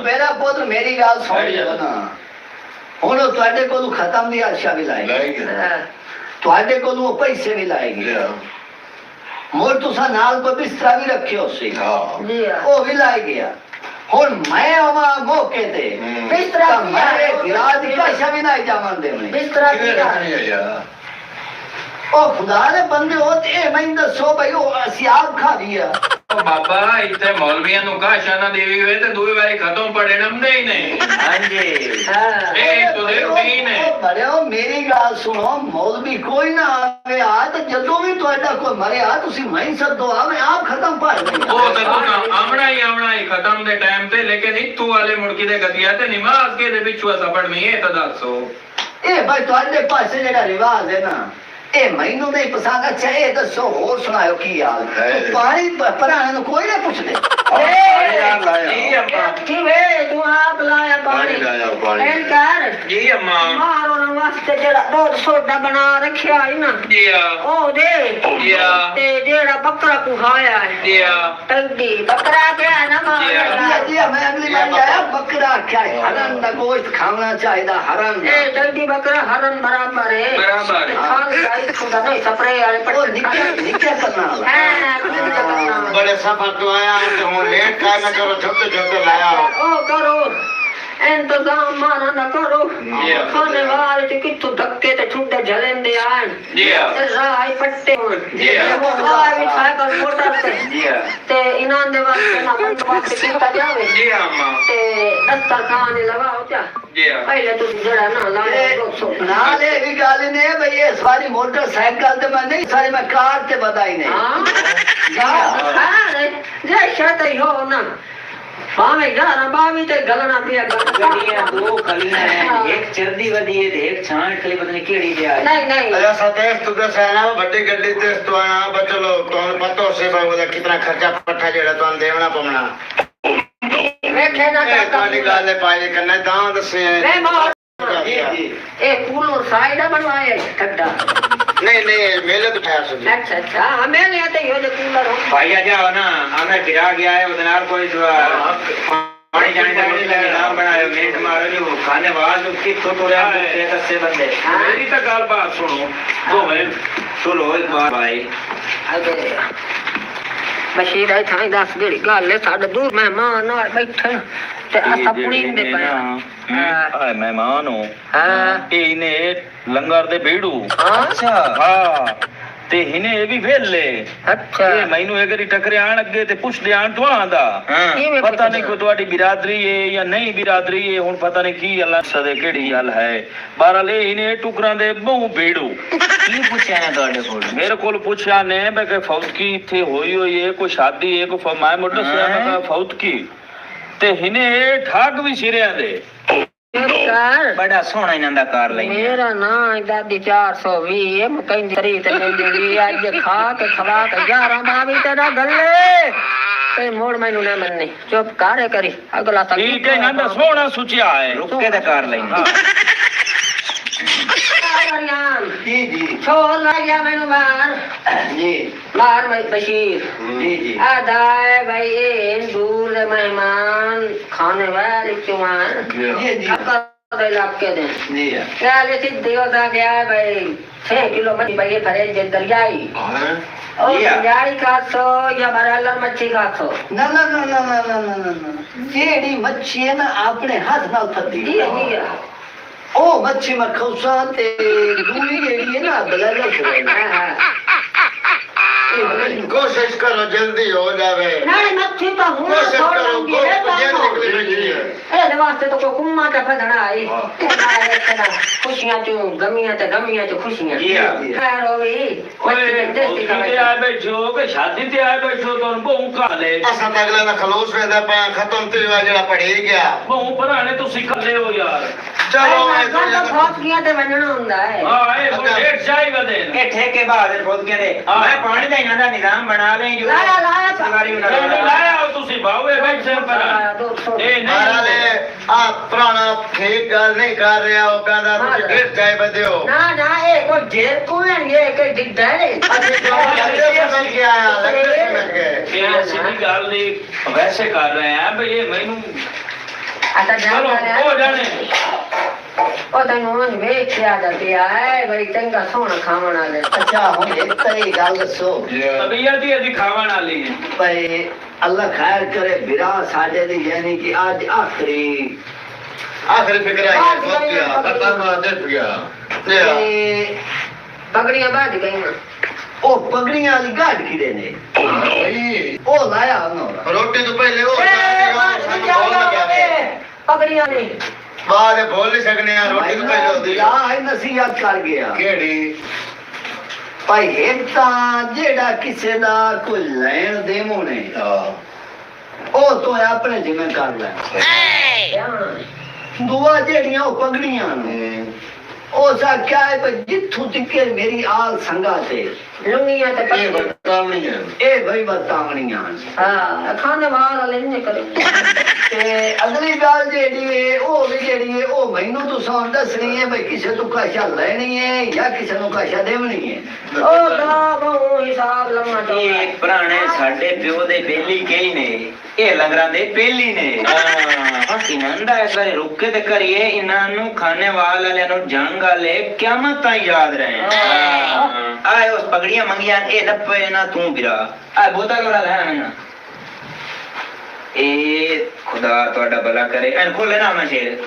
ਮੇਰਾ ਪੁੱਤ ਮੇਰੀ ਗੱਲ ਸੁਣ ਲਿਓ ਨਾ ਹੁਣ ਉਹ ਤੁਹਾਡੇ ਕੋਲੋਂ ਖਤਮ ਦੀ ਆਸ਼ਾ ਵੀ ਲਾਏਗੀ ਲੈ ਗਿਆ ਤੁਹਾਡੇ ਕੋਲੋਂ ਪੈਸੇ ਵੀ ਲਾਏਗੀ ਮੋਰ ਤੁਸੀਂ ਨਾਲ ਕੋਈ ਬਿਸਤਰਾ ਵੀ ਰੱਖਿਓ ਸੀ ਹਾਂ जी ਉਹ ਵੀ ਲਾਇ ਗਿਆ ਹੁਣ ਮੈਂ ਆਵਾਂ ਮੌਕੇ ਤੇ बिस्तरा ਤਾਂ ਮੇਰੇ ਗਿਰਾ ਦੀ ਕਾਸ਼ਾ ਵੀ ਨਹੀਂ ਜਾਵਣ ਦੇਣੀ बिस्तरा ਕਿਦੇ ਰੱਖਣੀ ਹੈ ਯਾਰ ਉਹ ਖੁਦਾ ਦੇ ਬੰਦੇ ਹੋ ਤੇ ਇਹ ਮੈਨੂੰ ਦੱਸੋ ਭਈ ਉਹ ਅਸੀਂ ਆਪ ਖਾ ਲਿਆ ਉਹ ਬਾਬਾ ਇੱਥੇ ਮੌਲਵੀਆਂ ਨੂੰ ਕਾਸ਼ਾ ਨਾ ਦੇਵੀ ਹੋਏ ਤੇ ਦੂਈ ਵਾਰੀ ਖਤਮ ਪੜੇ ਨੰਦੇ ਹੀ ਨਹੀਂ ਹਾਂਜੀ ਇਹ ਤੋਂ ਦੇ ਰੂਟੀਨ ਹੈ ਬੜਿਓ ਮੇਰੀ ਗੱਲ ਸੁਣੋ ਮੌਲਵੀ ਕੋਈ ਨਾ ਆਵੇ ਆ ਤੇ ਜਦੋਂ ਵੀ ਤੁਹਾਡਾ ਕੋਈ ਮਰਿਆ ਤੁਸੀਂ ਮੈਂ ਸੱਦੋ ਆ ਮੈਂ ਆਪ ਖਤਮ ਪੜ ਗਈ ਉਹ ਤਾਂ ਤੂੰ ਆਵਣਾ ਹੀ ਖਤਮ ਦੇ ਟਾਈਮ ਤੇ ਲੇਕਿਨ ਇੱਥੋਂ ਵਾਲੇ ਮੁੜਕੀ ਦੇ ਗਤੀਆ ਤੇ ਨਮਾਜ਼ ਕੇ ਦੇ ਵਿੱਚੋਂ ਅਸਾਂ ਪੜਨੀ ਹੈ ਤਾਂ ਦੱਸੋ ਇਹ ਭਾਈ ਤੁਹਾਡੇ ਪਾਸੇ ਜਿਹੜਾ ਰਿਵਾਜ ਹੈ ਨਾ ਇਹ ਮੈਨੂੰ ਨਹੀਂ ਪਸੰਦ ਅੱਛਾ ਇਹ ਦੱਸੋ ਹੋਰ ਸੁਣਾਓ ਕੀ ਹਾਲ ਪਾਣੀ ਭਰਾਣੇ ਨੂੰ ਕੋਈ ਨਾ ਪੁੱਛਦੇ ਜੀ ਅੰਮਾ की वे तू आप लाया पानी एन कर ਜੀ ਅੰਮਾ मारो ना वास्ते जेड़ा दूध सोडा बना रखिया है ना ਜੀ ਆ ओ दे जी ते जेड़ा बकरा कुहाया है ਜੀ ਆ टंडी बकरा क्या है ना मार जी मैं अगली बार आया बकरा क्या है हरन का गोश्त खाना चाहिए हरन ए टंडी बकरा हरन बराबर है बराबर है। खान जाई खुदा नहीं स्प्रे वाले वो पट्टे निक्के करना वाला हां बड़े सफर तो आया तो हूँ लेट का न करो झुकते लाया ओ करो इंतजाम माना न करो खाने वाले ते कित्थों धक्के ते ठुड्डे झलेंदे आन जी आ ते राई पट्टे जी वो आए साइकिल मोटर ते जी आ ते इनान दे वास्ते ना बंदोबस्त कीता जावे जी अम्मा ते दस्तरखान लगाओ क्या जी आ पहले तो जड़ा ना लाए 200 नाल ये भी गाल ने भाई ये सारी मोटरसाइकिल ते मैं नहीं सारी मैं कार ते बताई नहीं हां जे शत हो ना भावे गाना बावी ते गलना पिया ਗੱਡੀਆਂ ਦੋ ਖਲੀਆਂ ਹੈ ਇੱਕ ਚਰਦੀ ਵਧੀ ਹੈ ਤੇ ਇੱਕ ਛਾਂਟ ਖਲੀ ਪਤਾ ਨਹੀਂ ਕਿਹੜੀ ਤੇ ਆਈ नहीं नहीं अरे सतेश तू दस है ना बड़ी गड्डी तेज तो आया बचलो तो पतो से बाबूला कितना खर्चा पट्टा जेड़ा तो देवना पमना वेखे ना ए काली गाले पाए करना दांत दसे मैं मार जी जी ए कूलर साइड बनवाए ठड्डा नहीं मेले तो ठहर सुनी अच्छा अच्छा हमें नहीं आते यो जो कूलर हो ਭਾਈ ਆ ਜਾਓ ਨਾ ਆਵੇਂ ਗਿਰਾ ਗਿਆ ਹੈ ਉਹਦੇ ਨਾਲ ਕੋਈ ਪਾਣੀ ਜਾਣੇ ਦਾ ਨਾਮ ਬਣਾਇਓ ਮਿੰਟ ਮਾਰੋ ਜੋ ਖਾਣੇ ਵਾਲ ਨੂੰ ਕਿੱਥੋਂ ਤੋੜਿਆ ਤੇ ਦੱਸੇ ਬੰਦੇ ਮੇਰੀ ਤਾਂ ਗੱਲਬਾਤ ਸੁਣੋ ਦੋਵੇਂ ਸੁਣੋ ਇੱਕ ਵਾਰ ਭਾਈ अगे बशीर आई थाई दस गेड़ी गल है साडे दूर मेहमान नाल बैठे ते असा पुणींदे पे हाय मेहमान हो हां इने लंगर दे बेड़ू अच्छा हाँ ते हिने ये भी वेले अच्छा ये मैनू अगर टकरे आन अगे ते पुछदे आन तो आंदा किवें पता नहीं कोई तुम्हारी बिरादरी है या नहीं बिरादरी है हुन पता नहीं की अल्लाह सदे केड़ी गल है बहरहाल इने टुकरां दे बहु बेड़ू ਕੀ ਪੁੱਛਿਆ ਨੇ ਤੁਹਾਡੇ ਕੋਲ मेरे को पूछा ने मैं फौतकी इत्थे होई होई है कोई शादी है कोई मैं मुद्दा से फौतकी ते हिने ठाक भी सिरिया दे ਕਰ ਬੜਾ ਸੋਹਣਾ ਇਹਨਾਂ ਦਾ ਕਾਰ ਲਈ ਮੇਰਾ ਨਾਂ ਦਾਦੀ 420 ਮੈਂ ਕਹਿੰਦੀ ਤਰੀ ਤੇ ਮਿਲਦੀ ਅੱਜ ਖਾ ਕੇ ਖਵਾ ਕੇ 11 ਦਾ ਵੀ ਤੇਰਾ ਗੱਲੇ ਤੇ ਮੋੜ ਮੈਨੂੰ ਨਾ ਮੰਨੇ ਚੁੱਪ ਕਰ ਕਰੀ ਅਗਲਾ ਤਾਂ ਠੀਕ ਹੈ ਇਹਨਾਂ ਦਾ ਸੋਹਣਾ ਸੁਚਿਆ ਹੈ ਰੁੱਕ ਕੇ ਤੇ ਕਾਰ ਲਈ ਜੀ ਜੀ ਛੋੜ ਲੱਗ ਗਿਆ ਮੈਨੂੰ ਮਾਰ ਜੀ ਮਾਰ ਮੈਂ ਬਸ਼ੀਰ जी जी ਆਦਾ ਹੈ ਭਾਈ ਇਹ ਦੂਰ ਦੇ ਮਹਿਮਾਨ ਖਾਣੇ ਵਾਲੇ ਚੁਮਾਨ जी जी ਦੇ ਇਲਾਕੇ ਦੇ जी यार सिद्धि होता गया है भाई 6 किलो मछली भाई भरे जे दरियाई और दरियाई का तो या बराला मच्छी का तो ना ना ना ना ना ना ना ना ना जेड़ी मच्छी है ना अपने हाथ नाल थदी जी जी ओ मच्छी में खौसा ते दूरी जेड़ी है ना बलाला से कोशिश करो जल्दी हो जावे नाले मच्छी तो हूं कोशिश छोड़ करो दूंगी को रे ये बाबू निकली बैठी है ए वास्ते तो को कुम्मा का फदना आई खुशियां चो गमियां तो खुशियां जी हाँ। खैर हो गई ਓਏ देसी का ਤੇ ਆਏ ਬੈਠੋ ਕਿ ਸ਼ਾਦੀ ਤੇ ਆਏ ਬੈਠੋ ਤੁਹਾਨੂੰ ਬਹੁ ਕਾਲੇ असा तो अगला ना खलोस वेंदा पा खत्म ते जेड़ा पढ़ी गया ਬਹੁ ਭਰਾਣੇ ਤੁਸੀਂ ਕੱਲੇ ਹੋ ਯਾਰ चलो मैं तो बहुत किया ते वणना हुंदा है ਹਾਂ ਇਹ ਹੁਣ ਡੇਢ ਚਾਹੀ ਵਦੇ ਇਹ ਠੇਕੇ ਬਹਾਦਰ ਖੁਦ ਕਹਿੰਦੇ ਮੈਂ ਪਾਣੀ ਦਾ ਇਹਨਾਂ ਦਾ ਨਿਜ਼ਾਮ ਬਣਾ ਲਈ ਜੋ ਲਾਇਆ ਸਰਕਾਰੀ ਬਣਾ ਇਹ ਲਿਆ। ਲਾਇਆ ਹੋ ਤੁਸੀਂ ਬਾਵੇ ਬੈਠੇ ਪਰ ਇਹ मारा ले ਨਹੀਂ आ पुराना ठीक गल नहीं कर रहा ओ कहंदा तुसी गिर जाए बदियो ना ना ये कोई जेल को है ये कोई दिखदा है असि जो लगते समझ के आया लगते समझ के ਇਹ ਅਸੀਂ ਦੀ ਗੱਲ ਨਹੀਂ ਵੈਸੇ ਕਰ ਰਹੇ ਆ ਬਈ ਇਹ ਮੈਨੂੰ आता जान ਚਲੋ वाला ਹੋ ਜਾਣੇ ओ तनु वेख के आ जाती है भाई चंगा सोना खावण वाले अच्छा हम एक तरह गल दसो ਤਬੀਅਤ ਹੀ ਦਿਖਾਵਣ वाली है भाई अल्लाह खैर करे बिरा साडे दी यानी कि आज आखिरी आखिरी फिक्र आई है बहुत किया खत्म दिख गया ले पगड़ियां बाज गई ना ओ पगड़ियां वाली गाड़ किरे ने ओ लाया उन्होंने रोटी तो पहले हो पगड़ियां नहीं बाद बोल नहीं सकने यार रोटी तो पहले होती बिरा है नसीहत कर गया केड़ी भाई एक तां जेड़ा किसे दा कोई लेन देवो ने ओ तो अपने जिम्मे कर ले दुआ जेड़ियां ओ पगड़ियां ने ओ सा क्या है भाई जिथू तिके मेरी आल संगा ते लुंगियां ते ये बतावनी है ए भाई बतावनियां हां खाने वाला नहीं करे ते अगली गल जेड़ी है ओ भी जेड़ी है ओ मैनू तुसां दसनी है भाई किसे तू काशा लेनी है या किसे नु काशा देवनी है ओ दा बहु हिसाब लम्मा तो ਇਹ ਪੁਰਾਣੇ ਸਾਡੇ ਪਿਓ ਦੇ ਬੇਲੀ ਕਈ ਨੇ ਇਹ ਲੰਗਰਾਂ ਦੇ ਪਹਿਲੀ ਨੇ ਇਹਨਾਂ ਦਾ ਇਸ ਵਾਰੀ ਰੁੱਕ ਕੇ ਤੇ ਕਰੀਏ ਇਹਨਾਂ ਨੂੰ ਖਾਣੇ ਵਾਲਿਆਂ ਨੂੰ ਜੰਗ ਵਾਲੇ ਕਿਆਮਤ ਤਾਈਂ ਯਾਦ ਰਹੇ ਆਏ ਉਸ ਪਗੜੀਆਂ ਮੰਗੀਆਂ ਇਹ ਨੱਪੇ ਨਾ ਤੂੰ ਵੀਰਾ ਆ ਬੋਤਾ ਕੋਲਾ ਲੈ ਨਾ ਇਹ ਖੁਦਾ ਤੁਹਾਡਾ ਭਲਾ ਕਰੇ ਐਨ ਖੋਲੇ ਨਾ ਮੈਂ ਸ਼ੇਰ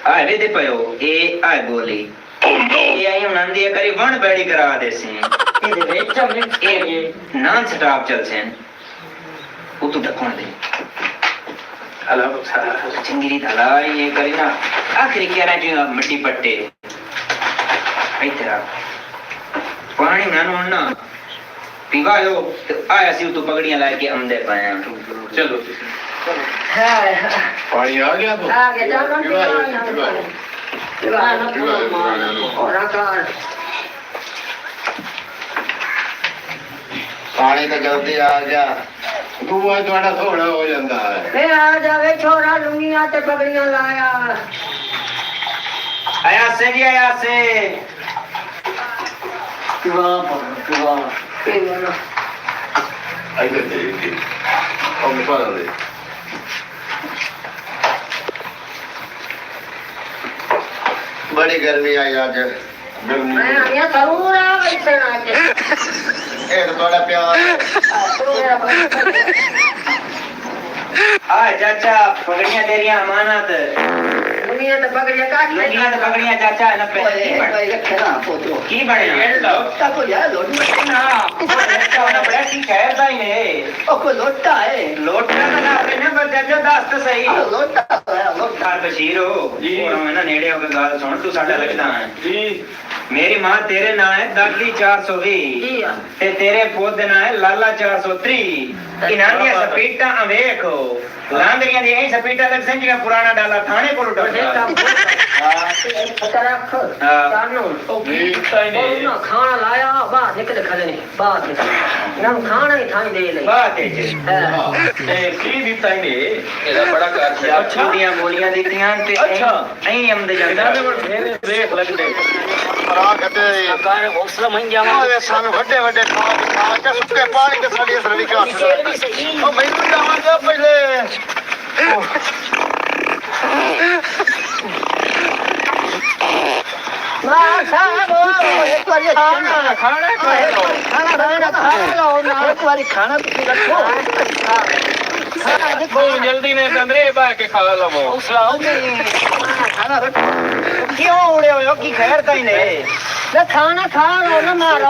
ਆਏ ਵੇ ਦੇ ਪਇਓ ਇਹ ਆ ਗੋਲੀ ਇਹ ਆਈ ਉਹਨਾਂ ਦੀ ਕਰੀ ਵਣ ਬੈੜੀ ਕਰਾ ਦੇ ਸੀ ਇਹਦੇ ਵਿੱਚ ਇਹ ਨਾਨ ਸਟਾਪ ਚੱਲ ਸੈਂ ਉਹ ਤੂੰ ਢੱਕਣ ਦੇ ਹਲਾ ਚੰਗੀਰੀ ਧਲਾ ਇਹ ਕਰੀ ਨਾ ਆਖਰੀ ਕਿਹੜਾ ਜੋ ਮਿੱਟੀ ਪੱਟੇ ਇਤਰਾ ਪਾਣੀ ਨਾ ਨਾ ਪੀਵਾਇਓ ਤੇ ਆਇਆ ਸੀ ਤੂੰ ਪਗੜੀਆਂ ਲੈ ਕੇ ਆਉਂਦੇ ਪਾਇਆ ਚਲੋ है पानी आ गया तो आगे जाना और आकार पानी तो जल्दी आ गया दूआ थोड़ा थोड़ा हो जाता है ए आ जावे छोरा लुंगियां ते पगड़ियां लाया आया से जी आया से के बोला आई दे और निकाल दे बड़ी गर्मी आई आज गर्मी मैं आया जरूर आ वैसे ना के ये तो थोड़ा प्यार तू मेरा आ चाचा पगड़ियां तेरियां अमानत लुंगियां ते पगड़ियां काट ले लुंगियां तो पगड़ियां चाचा न पे भाई रखे ना फोटो की बने लोटा को यार लोटा ना ना बड़ा की खैर दाई ने ओ को लोटा है लोटा ना अपने पर चाचा दस तो सही लोटा है लोटा कार बशीर हो जी। और मैं ना नेड़े हो के गाल सुन तू साडा लगदा है ਜੀ मेरी मां तेरे नाम है दादी 420 ते तेरे पोते नाम है लाला 430 इनानिया सपीटा अवेखो लांदरियां दी ऐ सपीटा लग संजीगा पुराना डाला थाने को लुटा खाना लाया बाहर निकल खड़े ने बाहर नम खाना ही थाई दे ले बात है जी ਕੀ ਦਿੱਤਾ ਇਹਨੇ ਇਹਦਾ ਬੜਾ ਕਾਰ ਸੀ छुट्टियां गोलियां दित्तियां ते अच्छा। ऐ हमदे ਜਾਂਦਾ ਇਹਨਾਂ ਦੇ ਬੜ ਫੇਰੇ ਦੇਖ ਲੱਗਦੇ ਆ ਕਹਤੇ ਕਾਰ ਹੌਸਲਾ ਮੰਨ ਜਾਵਾ ਆਵੇ ਸਾਨੂੰ ਵੱਡੇ ਵੱਡੇ ਖਾ ਕੇ ਸੁੱਕੇ ਪਾਣੀ ਤੇ ਸਾਡੀ ਅਸਰ ਵੀ ਘਾਟ ਉਹ ਮੈਨੂੰ ਜਾਵਾਂਗਾ ਪਹਿਲੇ ਮਾਂ ਸਾਹਿਬ ਇੱਕ ਵਾਰੀ ਖਾਣਾ ਖਾ ਲਓ ਨਾ ਇੱਕ ਵਾਰੀ ਖਾਣਾ ਤੁਸੀਂ ਰੱਖੋ ਖਾਣਾ ਦੇਖੋ ਬਹੁਤ ਜਲਦੀ ਨੇ ਕੰਦਰੇ ਬਾ ਕੇ ਖਾ ਲਵੋ ਹੌਸਲਾ ਹੋ ਗਈ ਖਾਣਾ ਰੱਖੋ क्यों उड़े हो की खैर कहीं ने ਨਾ ਖਾਣਾ ਖਾ ਲਓ ਨਾ ਮਾਰੋ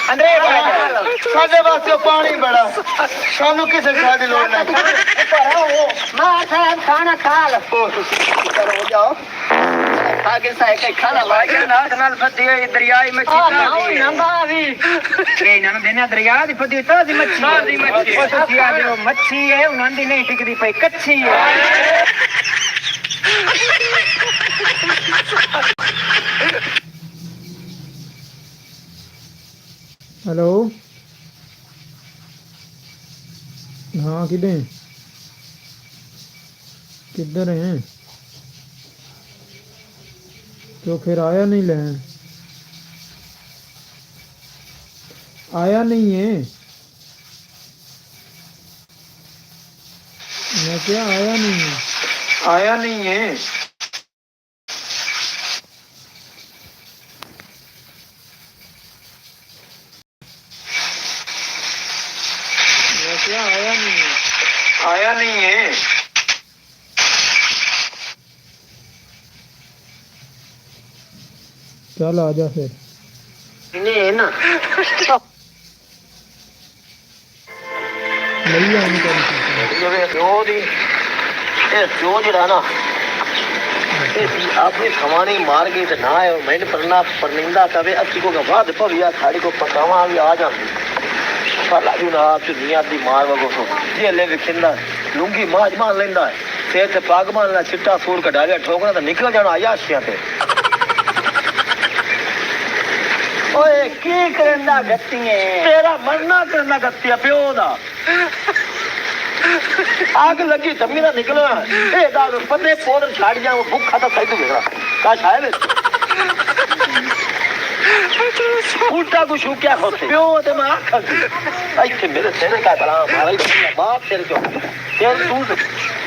अंदरे भाई ਸਾਡੇ ਵਾਸਤੇ ਪਾਣੀ ਬੜਾ ਸਾਨੂੰ ਕਿਸੇ ਸ਼ਾਇਦ ਦੀ ਲੋੜ ਨਹੀਂ ਮਾਂ ਸਾਹਿਬ ਖਾਣਾ ਖਾ ਲਓ ਕਰੋ ਜਾਓ आगे से एक खाना लाया नाथ नाल फती है दरियाई मच्छी आओ नंगा भी ए नान देना दरिया दी फती ता दी मच्छी फती आ दे मच्छी है उनां दी नहीं टिकदी पई कच्ची है हेलो हाँ किधर हैं तो फिर आया नहीं लें आया नहीं है मैं क्या आया नहीं है मैं क्या आया नहीं है चल आजा फिर ने ना नहीं आनी ये जो दी ये जो जड़ा ना अपनी खवानी मार गई तो ना है मैंने परनिंदा तवे अच्छी को बाद भविया थाड़ी को पकावा भी आ जा साला भी ना आप दुनिया दी मार वगो तो ये ले विखिंदा लुंगी माज मान लेंदा है सेठ से पाग मान ला चिट्टा सूर का डालिया ठोकना तो निकल जाना आया आशिया पे ओए की करंदा गत्ती है तेरा मरना करना गत्ती प्यो दा आग लगी जमीन निकलना ए दाग पन्ने पोर छाड़ जा भूखा तो सही मेरा का शायद उल्टा कुछ क्या होते प्यो ते मैं आखा ऐसे मेरे तेरे का बला मारा बाप तेरे जो तेरे तू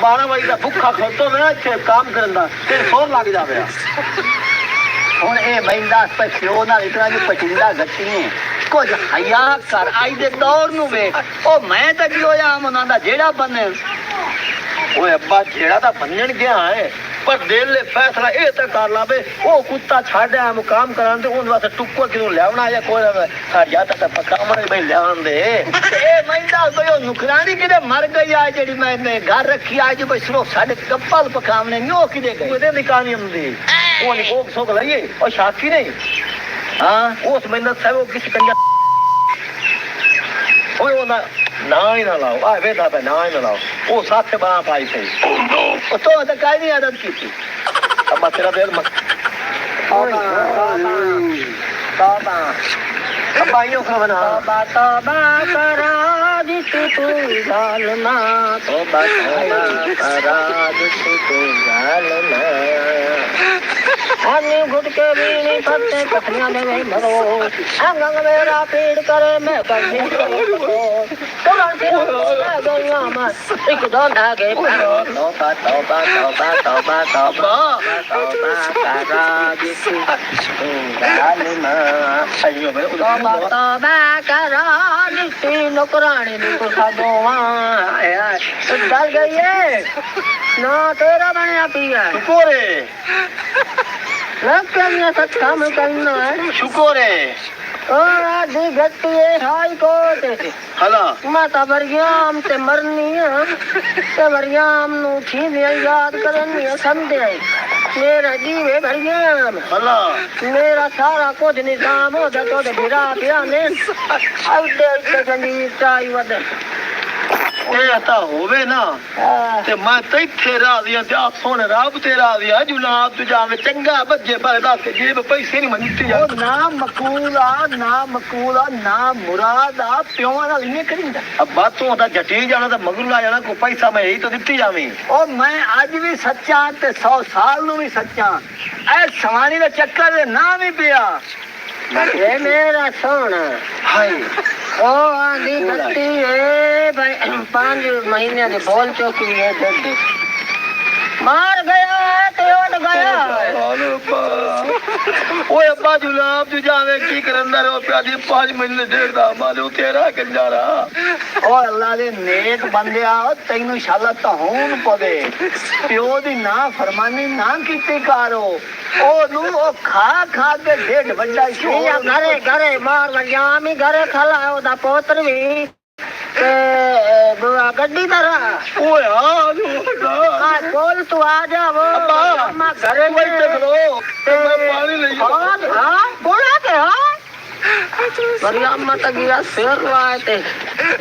12 बजे का भूखा खतो मैं अच्छे काम करंदा तेरे फोन लग जावे ਹੁਣ ਇਹ ਮਹਿੰਦਾ ਪਛਿਓ ਨਾਲ ਇਤਨਾ ਜੀ ਪਚਿੰਦਾ ਗੱਤੀ ਹੈ ਕੁਝ ਹਯਾ ਕਰ ਆਈ ਦੇ ਦੌਰ ਨੂੰ ਵੇਖ ਉਹ ਮੈਂ ਤਾਂ ਕੀ ਹੋਇਆ ਮਨਾਂ ਦਾ ਜਿਹੜਾ ਬੰਨੇ ਓਏ ਅੱਬਾ ਜਿਹੜਾ ਤਾਂ ਬੰਨਣ ਗਿਆ ਹੈ ਪਰ ਦਿਲ ਨੇ ਫੈਸਲਾ ਇਹ ਤਾਂ ਕਰ ਲਾਵੇ ਉਹ ਕੁੱਤਾ ਛੱਡਿਆ ਮੁਕਾਮ ਕਰਾਂ ਤੇ ਉਹਦੇ ਵਾਸਤੇ ਟੁੱਕੋ ਕਿਉਂ ਲਿਆਉਣਾ ਜਾਂ ਕੋਈ ਸਾਡਿਆ ਤਾਂ ਪਕਾਉਣਾ ਬਈ ਲਿਆਉਣ ਦੇ ਇਹ ਮਹਿੰਦਾ ਕੋਈ ਨੁਕਰਾਨੀ ਕਿਤੇ ਮਰ ਗਈ ਆ ਜਿਹੜੀ ਮੈਂ ਘਰ ਰੱਖੀ ਆ ਜੀ ਬਈ ਸਿਰੋਂ ਸਾਡੇ ਕੱਪਲ ਪਕਾਉਣੇ ਨਹੀਂ ਉਹ ਕਿਤੇ ਗਈ ਉਹਦੇ ਨਿਕਾਨੀ ਹੁੰਦੀ ਉਹ ਨਹੀਂ ਕੋਕ ਸੋਕ ਲਈਏ ਉਹ ਸ਼ਾਕੀ ਨਹੀਂ ਹਾਂ ਉਸ ਮਹਿੰਦਾ ਸਾਹਿਬ ਉਹ ਕਿਸ ਕੰਜਾ ਓਏ ਉਹ ਨਾ ਹੀ ਨਾ ਲਾਓ ਆ ਵੇਦਾ ਪੈ ਨਾ ਹੀ ਨਾ ਲਾਓ ਉਹ ਸਾਥੇ ਬਾਹ ਪਾਈ ਸਹੀ ਉਹ ਤੋਂ ਤਾਂ ਕਾਈ ਨਹੀਂ ਆਦਤ ਕੀਤੀ ਅੱਬਾ ਤੇਰਾ ਦਿਲ ਮਤ ਬਾਬਾ ਅੱਬਾ ਇਹੋ ਖਵਨਾ ਬਾਬਾ ਕਰਾ ਦੀ ਤੂੰ ਜ਼ਾਲਮਾ ਤੋਬਾ ਕਰਾ ਦੀ ਤੂੰ ਜ਼ਾਲਮਾ आदमी घुट के भी नहीं पत्ते कखनियां में नहीं भरो अंग मेरा पीड़ करे मैं करने दुनिया में एक दो धागे भरो तौबा तौबा तौबा तौबा तौबा तौबा करा जिसू जालिमा तौबा तौबा करा जिसू नौकरानी को साधोवा डर गई है ना तेरा बनया पिया पूरे लग करना सब काम करना है शुक्र है आधी घटी है हाई कोर्ट हला माता बरयाम ते मरनी है ते बरयाम नु छीने याद करनी है समझे मेरा जीवे बरयाम हला मेरा सारा कुछ निजाम हो जातो ते भिरा पिया ने आउटे ते संगीत चाई वद ਇਹ ਤਾਂ ਹੋਵੇ ਨਾ ਤੇ ਮੈਂ ਤੇ ਇੱਥੇ ਰਾਜ਼ੀ ਆ ਤੇ ਆ ਸੋਹਣੇ ਰੱਬ ਤੇ ਰਾਜ਼ੀ ਆ ਜੁਨਾਬ ਤੂੰ ਜਾਵੇਂ ਚੰਗਾ ਬੱਜੇ ਪਰ ਦੱਸ ਕੇ ਜੇਬ ਪੈਸੇ ਨਹੀਂ ਮੰਗਤੀ ਜਾ ਨਾ ਮਕੂਲਾ ਨਾ ਮੁਰਾਦਾ ਪਿਓ ਨਾਲ ਨਹੀਂ ਕਰੀਂਦਾ ਅੱਬਾ ਤੂੰ ਤਾਂ ਜੱਟੀ ਜਾਣਾ ਤਾਂ ਮਗਰ ਲਾ ਜਾਣਾ ਕੋਈ ਪੈਸਾ ਮੈਂ ਇਹੀ ਤਾਂ ਦਿੱਤੀ ਜਾਵੇਂ ਉਹ ਮੈਂ ਅੱਜ ਵੀ ਸੱਚਾ ਤੇ 100 ਸਾਲ ਨੂੰ ਵੀ ਸੱਚਾ ਐ ਸਵਾਣੀ ਦਾ ਚੱਕਰ ਨਾ ਵੀ ਪਿਆ ये मेरा सोना ਹਾਏ ओ आंधी घटी है भाई 5 महीने के बोल चौकी है दर्द मार गया ते उड़ गया ਓਏ ਅੱਬਾ ਜੁਨਾਬ ਤੂੰ ਜਾਵੇਂ ਕੀ ਕਰਨ ਦਾ ਰੋ ਪਿਆ ਦੀ 5 ਮਹੀਨੇ ਡੇਢ ਦਾ ਮਾਲੂ ਤੇਰਾ ਕੰਜਾਰਾ ਓ ਅੱਲਾ ਦੇ ਨੇਕ ਬੰਦਿਆ ਤੈਨੂੰ ਸ਼ਾਲਾ ਤਾਂ ਹੋਣ ਪਵੇ ਪਿਓ ਦੀ ਨਾ ਫਰਮਾਨੀ ਨਾ ਕੀਤੀ ਕਾਰੋ ਉਹਨੂੰ ਉਹ ਖਾ ਕੇ ਢੇਡ ਵੱਡਾ ये घरे घरे मार वरयाम ही घरे खला है ओदा पोत्र भी ते बुआ गड्डी तरह ਓਏ ਆ बोल तू आ जा वो अम्मा घरे में ਤੇ ਮੈਂ ਪਾਣੀ ਲਈ हाँ बोला के हाँ वरयाम तक गया शेर लाए ते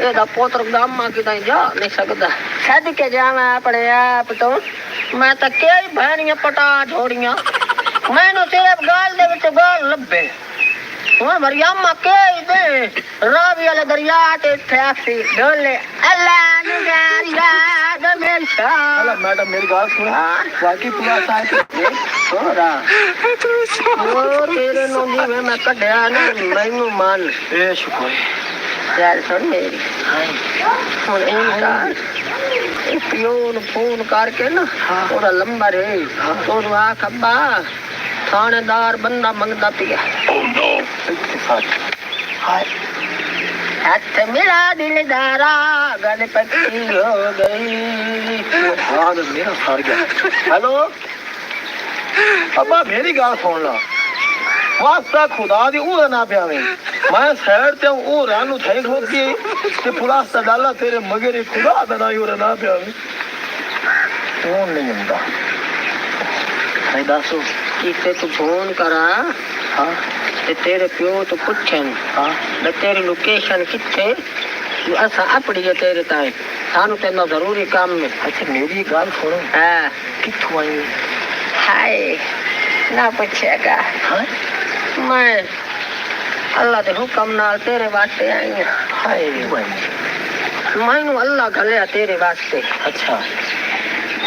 एदा पोत्र गामा की ताई जा नहीं सकदा छड के जावे अपने आप तो मैं तो कई भैनियां पटा ढोड़ियां मैनू सिर्फ गाल दे विच गाल लब्बे वो मरियम के दे रावी वाले दरिया ते टैक्सी ढोले अल्लाह नु याद मेरी शाह मैडम मेरी बात सुन बाकी पूरा साथ होरा ओ तेरे नु जी मैं कढ़या ना मैनू मान ए शुक्र यार सुन मेरी हुन इनकार पियो नु फोन करके ना थोड़ा लंबा रे तो आख अब्बा थानेदार बंदा मंगदा पिया हाथ मिला दिलदारा गल पक्की हो गई मेरा सार गया हेलो अब्बा मेरी गाल सुन ला वास्ता खुदा दी ओ ना प्यावे मैं साइड ते ओ रानू थे खोती ते पुलिस दा डाला तेरे मगर खुदा दा ना यो ना प्यावे कौन नहीं ਹੁੰਦਾ भाई दासो किसे तू फोन करा हाँ ते तेरे प्यो तो पुछन हाँ ते तेरी लोकेशन किथे असा अपनी है तेरे ताए सानू तेना जरूरी काम में अच्छा मेरी गाल सुनो हां किथों आई हाय ना पूछेगा हाँ मैं अल्लाह के हुक्म नाल तेरे वास्ते आई हूं हाय मैनू अल्लाह गलिया तेरे वास्ते अच्छा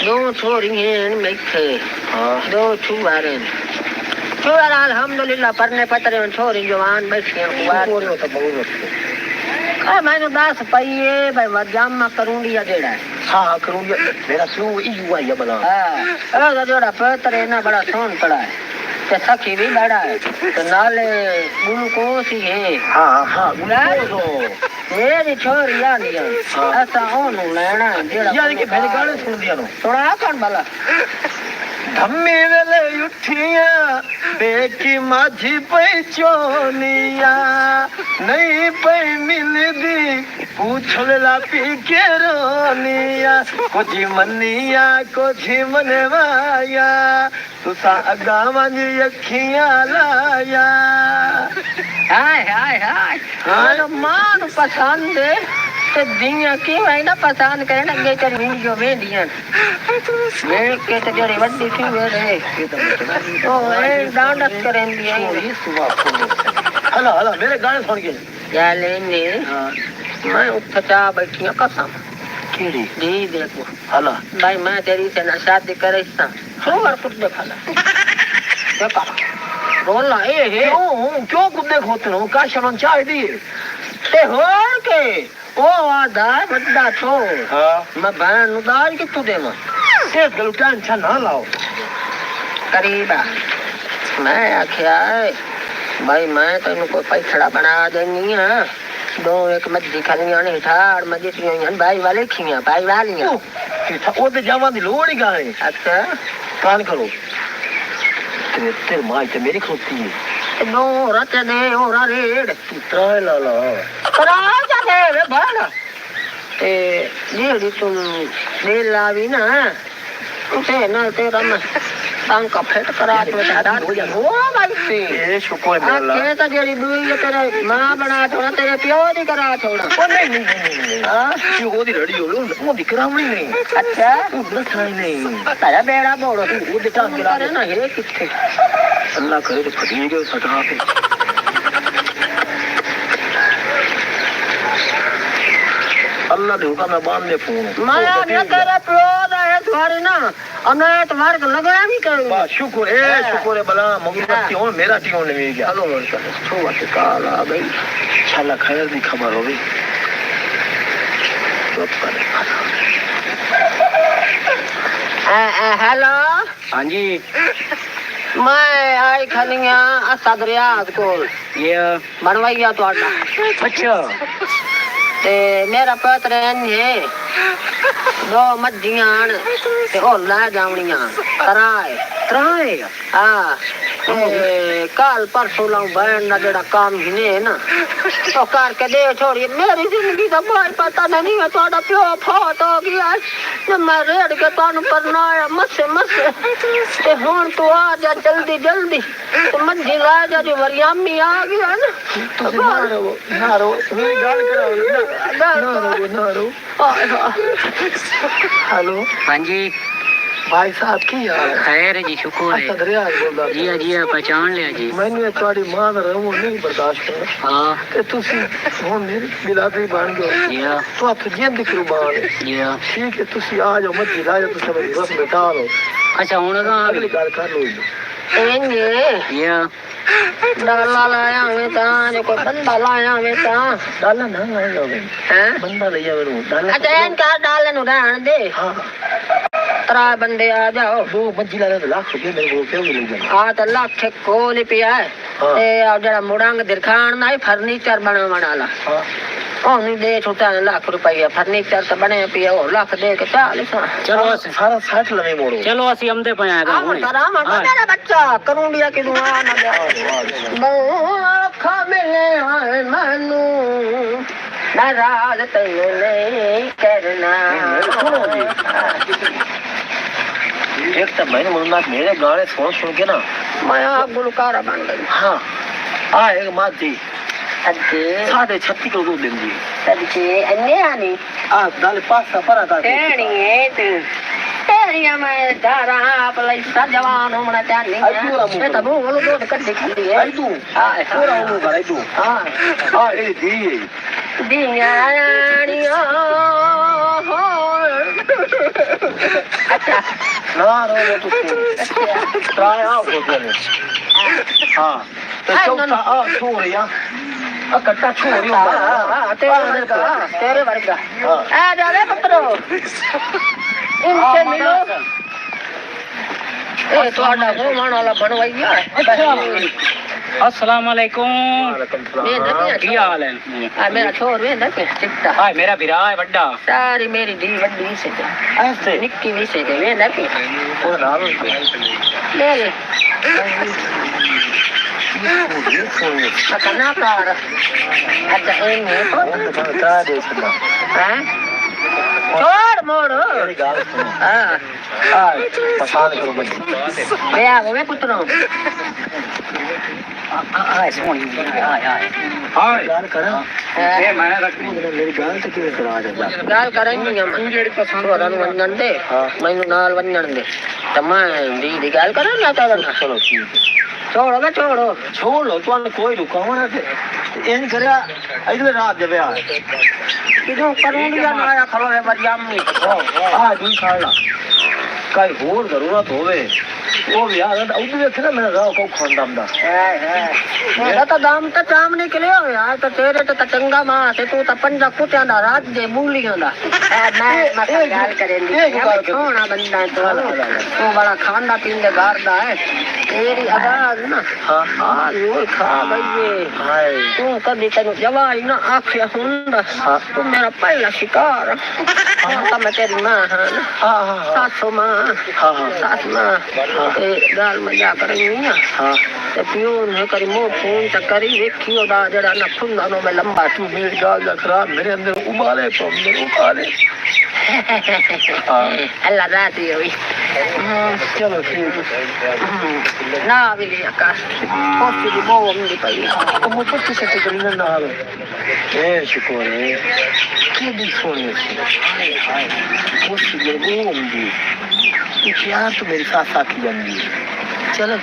2 छोरियां बैठे हाँ 2 छुआरे छुआरा अल्हम्दुलिल्लाह परने पतरे छोरी जवान बैठी और तो बहुत अच्छे मैनू दस पाइए भाई वजामा करूंडिया जेड़ा हाँ करूंगा मेरा क्यों यू आई है बना हाँ जोड़ा पत्र है ना बड़ा सोन पड़ा है ते सखी भी बड़ा है तो नाले ग्लूकोस ही है हाँ हाँ मेरी छोरी यानी ऐसा ओनू लेना यानी कि मेरे गाने सुन दिया नो थोड़ा कौन भला धम्मी वेले उठिया बेकी माझी पैचोनिया नहीं पे मिलदी पूछल ला पी के रोनिया कुछ मनिया कुछ मनवाया तुसा अगा मंजी अखियां लाया हाय हाय हाय हाय मान पसंद है ते दिया की भाई ना पसंद करे ना गे कर वीडियो वेंदियां वेख के ते जड़ी वड्डी थी वे रे ओ ए डांडस करेंदी है ये सुबह हला हला मेरे गाने सुन के या लेने मैं उठता बैठी कसम केड़ी जी देखो हला भाई मैं तेरी से ना शादी करेस्ता सोवर कुछ देखला देखा रोला ए हे क्यों कुत्ते खोते हो का शरण चाह दी ते होर के ओ आधा बड़ा छोड़ हाँ मैं बहन नु दाल कितु देवा इस गल टेंशन ना लाओ करीबा मैं आख्या भाई मैं तेन कोई पैसड़ा बना देनी है 2 एक मध्य खलियां ने ठाड़ मध्य खियां भाई वाले खियां भाई वालियां ओ ते जावा दी लोड़ ही गाने अच्छा कान करो तेरे मां ते मेरी खोती है नो रच दे होरा रेड़ ਤਰਾਏ ਲਾ ਲਾ करा जा दे वे भाड़ा ते जेड़ी तुम दे लावी ना उसे ना तेरा मैं तंग का फेट करा तो दादा हो भाई ਇਹ ਸ਼ੁਕਰ ਹੈ ਅੱਲਾ आखे तो जेड़ी दूई तेरे मां बना छोड़ा तेरे प्यो दी करा छोड़ा ਉਹ ਨਹੀਂ हां ਉਹਦੀ ਰੜੀ ਹੋਵੇ ਉਹ ਦਿਕਰਾਵਣੀ ਨਹੀਂ अच्छा ਉਹ ਦੱਸਣਾ ਹੀ ਨਹੀਂ तारा बेड़ा बोड़ो ਉਹ ਦੇ ਟਾਂਗ ਲਾ करे ना हे किथे ਅੱਲਾ ਕਰੇ ਤੇ ਫੜੀ ਗਏ ਸਟਾ ਕੇ ਅੱਲਾ ਦੇ ਹੁਕਮ ਨਾਲ ਬਾਂਧ ਦੇ ਫੋਨ माया न तेरे प्यो दा है तुम्हारी ना अनेत मार के लगाया नहीं करूं बा शुक्र है शुक्र है भला मगर बच्ची हो मेरा टीम ने गया चलो लड़का तो बात काल आ गई शाला खैर दी खबर होगी चुप कर हेलो हाँ जी मैं आई खनिया असद रियाज कोल ये बनवाइया तो अच्छा ते मेरा पुत्र है दो मज्जियां ते ओ ला जावनियां कराए कराए हाँ ते कल परसों लाऊं बहन ना जेड़ा काम ही ने ना तो करके दे छोड़ी मेरी जिंदगी का कोई पता नहीं है थोड़ा प्यो फोट हो गया जब मैं रेड़ के तान पर ना आया मसे मसे ते हुन तू आ जा जल्दी जल्दी तो मंजी ला जा जो वरियामी आ गया ना ना रो मेरी गाल कराओ ना रो हेलो हाँ जी भाई साहब की हाल है खैर जी शुक्र है असद रियाज बोलदा जी जी पहचान लिया जी मैंने थोड़ी मां दा रहूं नहीं बर्दाश्त कर हाँ ते तुसी हुन मेरी बिलादरी बन गए जी हाँ तो आप जिंद की कुर्बान है जी हाँ ठीक है तुसी आ जाओ मत ला जाओ तुसी मेरी बस बेटा लो अच्छा हूँ अगली गल कर लो एंगे जी हाँ डाला लाया हमें ता जो कोई बंदा लाया हमें ता डाला ना ला जाओ हैं बंदा ले जाओ डाला अच्छा इनका डाले नु रहन दे हां त्रा बंदे आ जाओ दो मंजिला ले लाख रुपए मेरे को क्यों मिल जाए आ तो लाख को नहीं पिया है हाँ। ते आ जड़ा मुड़ंग दिरखान ना फर्नीचर बनावण वाला हां ओनी दे छुटा लाख रुपया फर्नीचर तो बने पिया और लाख दे के 40 चलो सारा 60 लवे मोड़ो चलो असि अमदे पे आएगा राम मेरा बच्चा करूंडिया की दुआ ना खा मिले हाय मनु नाराज तैਨੂੰ नहीं करना सुनो जी एक तो मैंने मुन्ना मेरे गाने सुन के ना मैं गुलकारा बन गई हाँ आ एक मात जी अजे 36.5 किलो दूध देंगी सच्चे अन्ने आनी आ दाल पास्ता पराठा तेरी है तू तेरिया मैं दारा आप लइसा जवान होना चाहनी है तब वो दूध कट दिखली है आई तू पूरा हो गया तू हां आ ए दी दिया रानिया हो अच्छा ना रो तू ट्राई आउट हो गया हां तो चौथा आ छोड़ या आ कट्टा छोड़ यो हां तेरे वर्गा आ जावे पुत्रो इनसे मिलो ए तोड़ा घुमाण वाला बनवाइया अस्सलाम वालेकुम ये नहीं की हाल है आ मेरा छोर वे ना चिट्टा हाय मेरा बिरा है बड्डा सारी मेरी दी वड्डी से ऐसे निक्की भी से वे ना की पूरा नाम ले ले करना कार अच्छा इन बता दे सुना हैं छोड़ मोड़ मेरी गाल सुनो हां आ पसंद करो मत ले आ गए पुत्रों आए सोनी आए हाय गाल करा ए मैंने रख मेरी गाल तो क्यों करा जा गाल करेंगे हम तू जेडी पसंद हो रन वन्नन दे मैनू नाल वन्नन दे तमा दी गाल करा ना चलो ठीक छोड़ो ना छोड़ो छोड़ लो तो कोई रुकावना थे इन करया अगले रात जब आ किदो करूंगा ना आया खलो है मरियम आ दूई खाला कई होर जरूरत होवे वो भी यार उधर देख ना मेरा गांव को खानदान दा मेरा तो दाम तो काम निकले हो यार तो तेरे तो चंगा मां से तू तो पंजा कुटियां दा राज दे मूलियां दा मैं गाल करेंदी सोना बंदा है तू बड़ा खांदा पींदे घर दा है तेरी आवाज ना हां वो खा गई हाय तू कभी तेनु जवाई ना आखिया हुंदा तू मेरा पहला शिकार हां तो मैं तेरी मां हां हां हां सासू मां हां सास मां गाल मजा करी ना हाँ ते पियो ने करी मो फोन त करी देखियो दा जड़ा ना फुंदा नो में लंबा तू मेरी गाल ना खराब मेरे अंदर उबाले तो अंदर उबाले अल्लाह राती हुई चलो ठीक ना भी लिया का पोस्ट दी बो मिली पई है वो पच्चीस से करने ना हाल ए शुक्र है कि भी सोनी वो सिगर वो होंगी यार तो मेरे साथ साथ ही जानी चलो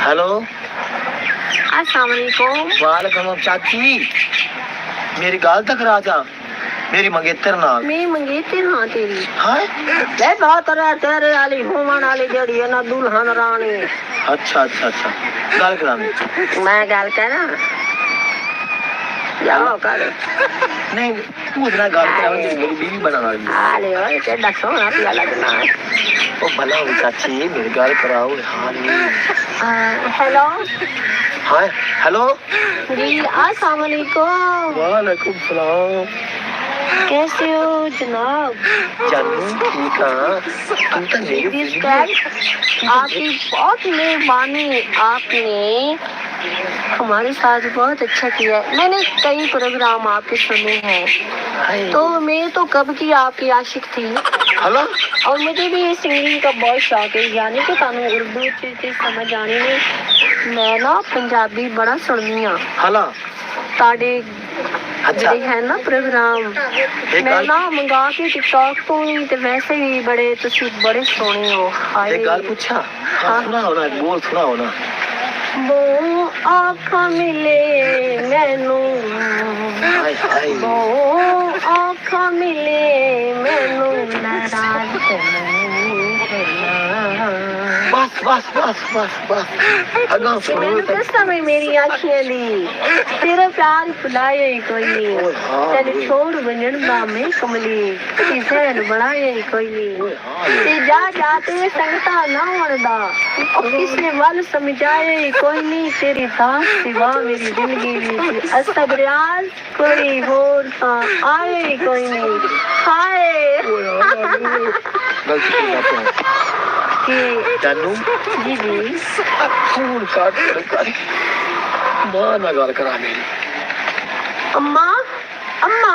हेलो अस्सलाम वालेकुम वालेकुम चाची मेरी गाल तक राजा मेरी मंगेतर नाल मैं मंगेती हां तेरी हां ले बात रे तेरे वाली होमन वाली जेड़ी है ना दुल्हन रानी अच्छा अच्छा अच्छा गाल करानी मैं गल करा जाओ कर नहीं तू इतना गाल करानी मेरी बीवी बना वाली आले ओए केड़ा सोना पिया लगना है ओ भला हो चाची मेरी गाल कराओ हां हेलो हां हेलो जी अस्सलाम वालेकुम वालेकुम सलाम कैसे हो जनाब जानू ठीक है तुम तो मेरी दिस टाइम आपकी बहुत मेहरबानी आपने हमारे साथ बहुत अच्छा किया मैंने कई प्रोग्राम आपके सुने हैं तो मैं तो कब की आपकी आशिक थी हेलो और मुझे भी सिंगिंग का बहुत शौक है यानी कि तानू उर्दू चीज़ समझ आने में मैं ना पंजाबी बड़ा सुननी हाँ हेलो ताड़े अच्छा ਜਿਹੜੇ ਹੈ ਨਾ ਪ੍ਰੋਗਰਾਮ ਮੈਂ ਨਾ ਮੰਗਾ ਕੇ ਟਿਕਟੌਕ ਤੋਂ ਹੀ ਤੇ ਵੈਸੇ ਵੀ ਬੜੇ ਤੁਸੀਂ ਬੜੇ ਸੋਹਣੇ ਹੋ ਹਾਏ एक गाल पूछा हाँ सुना हो ना बोल सुना हो ना ਬੋ ਆਖਾਂ ਮਿਲੇ ਮੈਨੂੰ हाय हाय ਬੋ ਆਖਾਂ ਮਿਲੇ ਮੈਨੂੰ ਨਾਰਾਜ਼ बस बस बस बस बस अगा सुनो ਮੈਨੂੰ ਕਿਸ ਸਮੇਂ ਮੇਰੀ ਅੱਖੀਆਂ ਦੀ ਤੇਰਾ ਪਿਆਰ ਭੁਲਾਇਆ ਹੀ ਕੋਈ ਨਹੀਂ ਤੈਨੂੰ ਛੋੜ ਵੰਜਣ ਦਾ ਮੈਂ ਕਮਲੀ ਕਿਸੇ ਨੂੰ ਬਣਾਇਆ ਹੀ ਕੋਈ ਨਹੀਂ ਤੇ ਜਾ ਜਾ ਤੇ ਸੰਗਤਾ ਨਾ ਵੜਦਾ ਕਿਸੇ ਵੱਲ ਸਮਝਾਇਆ ਹੀ ਕੋਈ ਨਹੀਂ ਤੇਰੀ ਤਾਂ ਸਿਵਾ ਮੇਰੀ ਜ਼ਿੰਦਗੀ ਵਿੱਚ ਅਸਬਰਿਆਜ਼ ਕੋਈ ਹੋਰ ਤਾਂ ਆਇਆ ਹੀ ਕੋਈ ਨਹੀਂ ਹਾਏ गलती की बात है कि जानू जी जी फूल काट कर मां ना गाल करा मेरी अम्मा अम्मा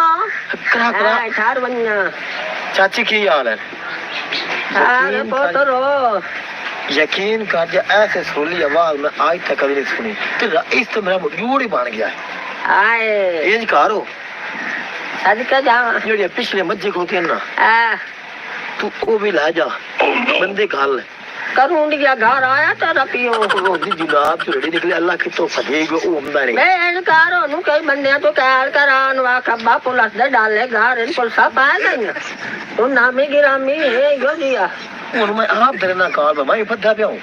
करा करा ठार बनना चाची की हाल है अरे पोतरो यकीन कर जा ऐसे सुरीली आवाज मैं आज तक कभी नहीं सुनी तो इस तो मेरा मूड ही बन गया है आए इंज करो सदका जावा जेडी पिछले मज्जे होती है ना आ तू वो भी ला जा बंदे काल करूं दिया घर आया तेरा पियो रोजी जुलाब चुरड़ी निकले अल्लाह की तो फदेग वो उम्दा नहीं मैं इनकार नु कई बंदे तो कहल करान वा खब्बा पुलिस दे डाले घर इन पुलिस पाए गई तो नामी गिरामी है यो दिया और मैं आप डरना काल मैं फद्दा पे हूं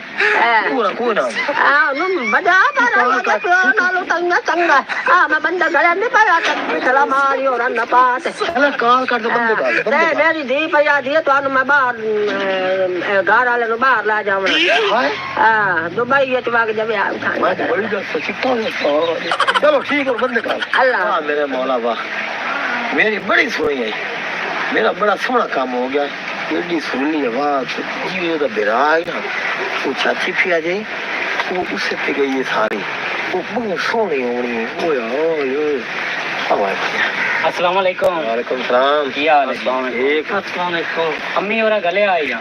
पूरा कोई ना आ नु बजा पर लगा पियो नालो तंगा तंगा आ मैं बंदा गले में पाया तक पिछला मारी और न पाते अल्लाह काल कर दो बंदे का मेरी दी पया दी तो मैं बाहर घर वाले नु बाहर ला जाऊं हाय हां दुबई ये वाग जब आ उठा मैं बड़ी जल्द से चिट्टा चलो ठीक है बंदे का अल्लाह हां मेरे मौला वाह मेरी बड़ी सोई है मेरा बड़ा सोना काम हो गया एडी सुनली आवाज ये तो बेरा है ना वो चाची भी आ जाए वो उससे पे गई है सारी वो बहुत सोनी होनी ओ यार अस्सलाम वालेकुम वालेकुम सलाम की हाल है एक अस्सलाम वालेकुम अम्मी और गले आए या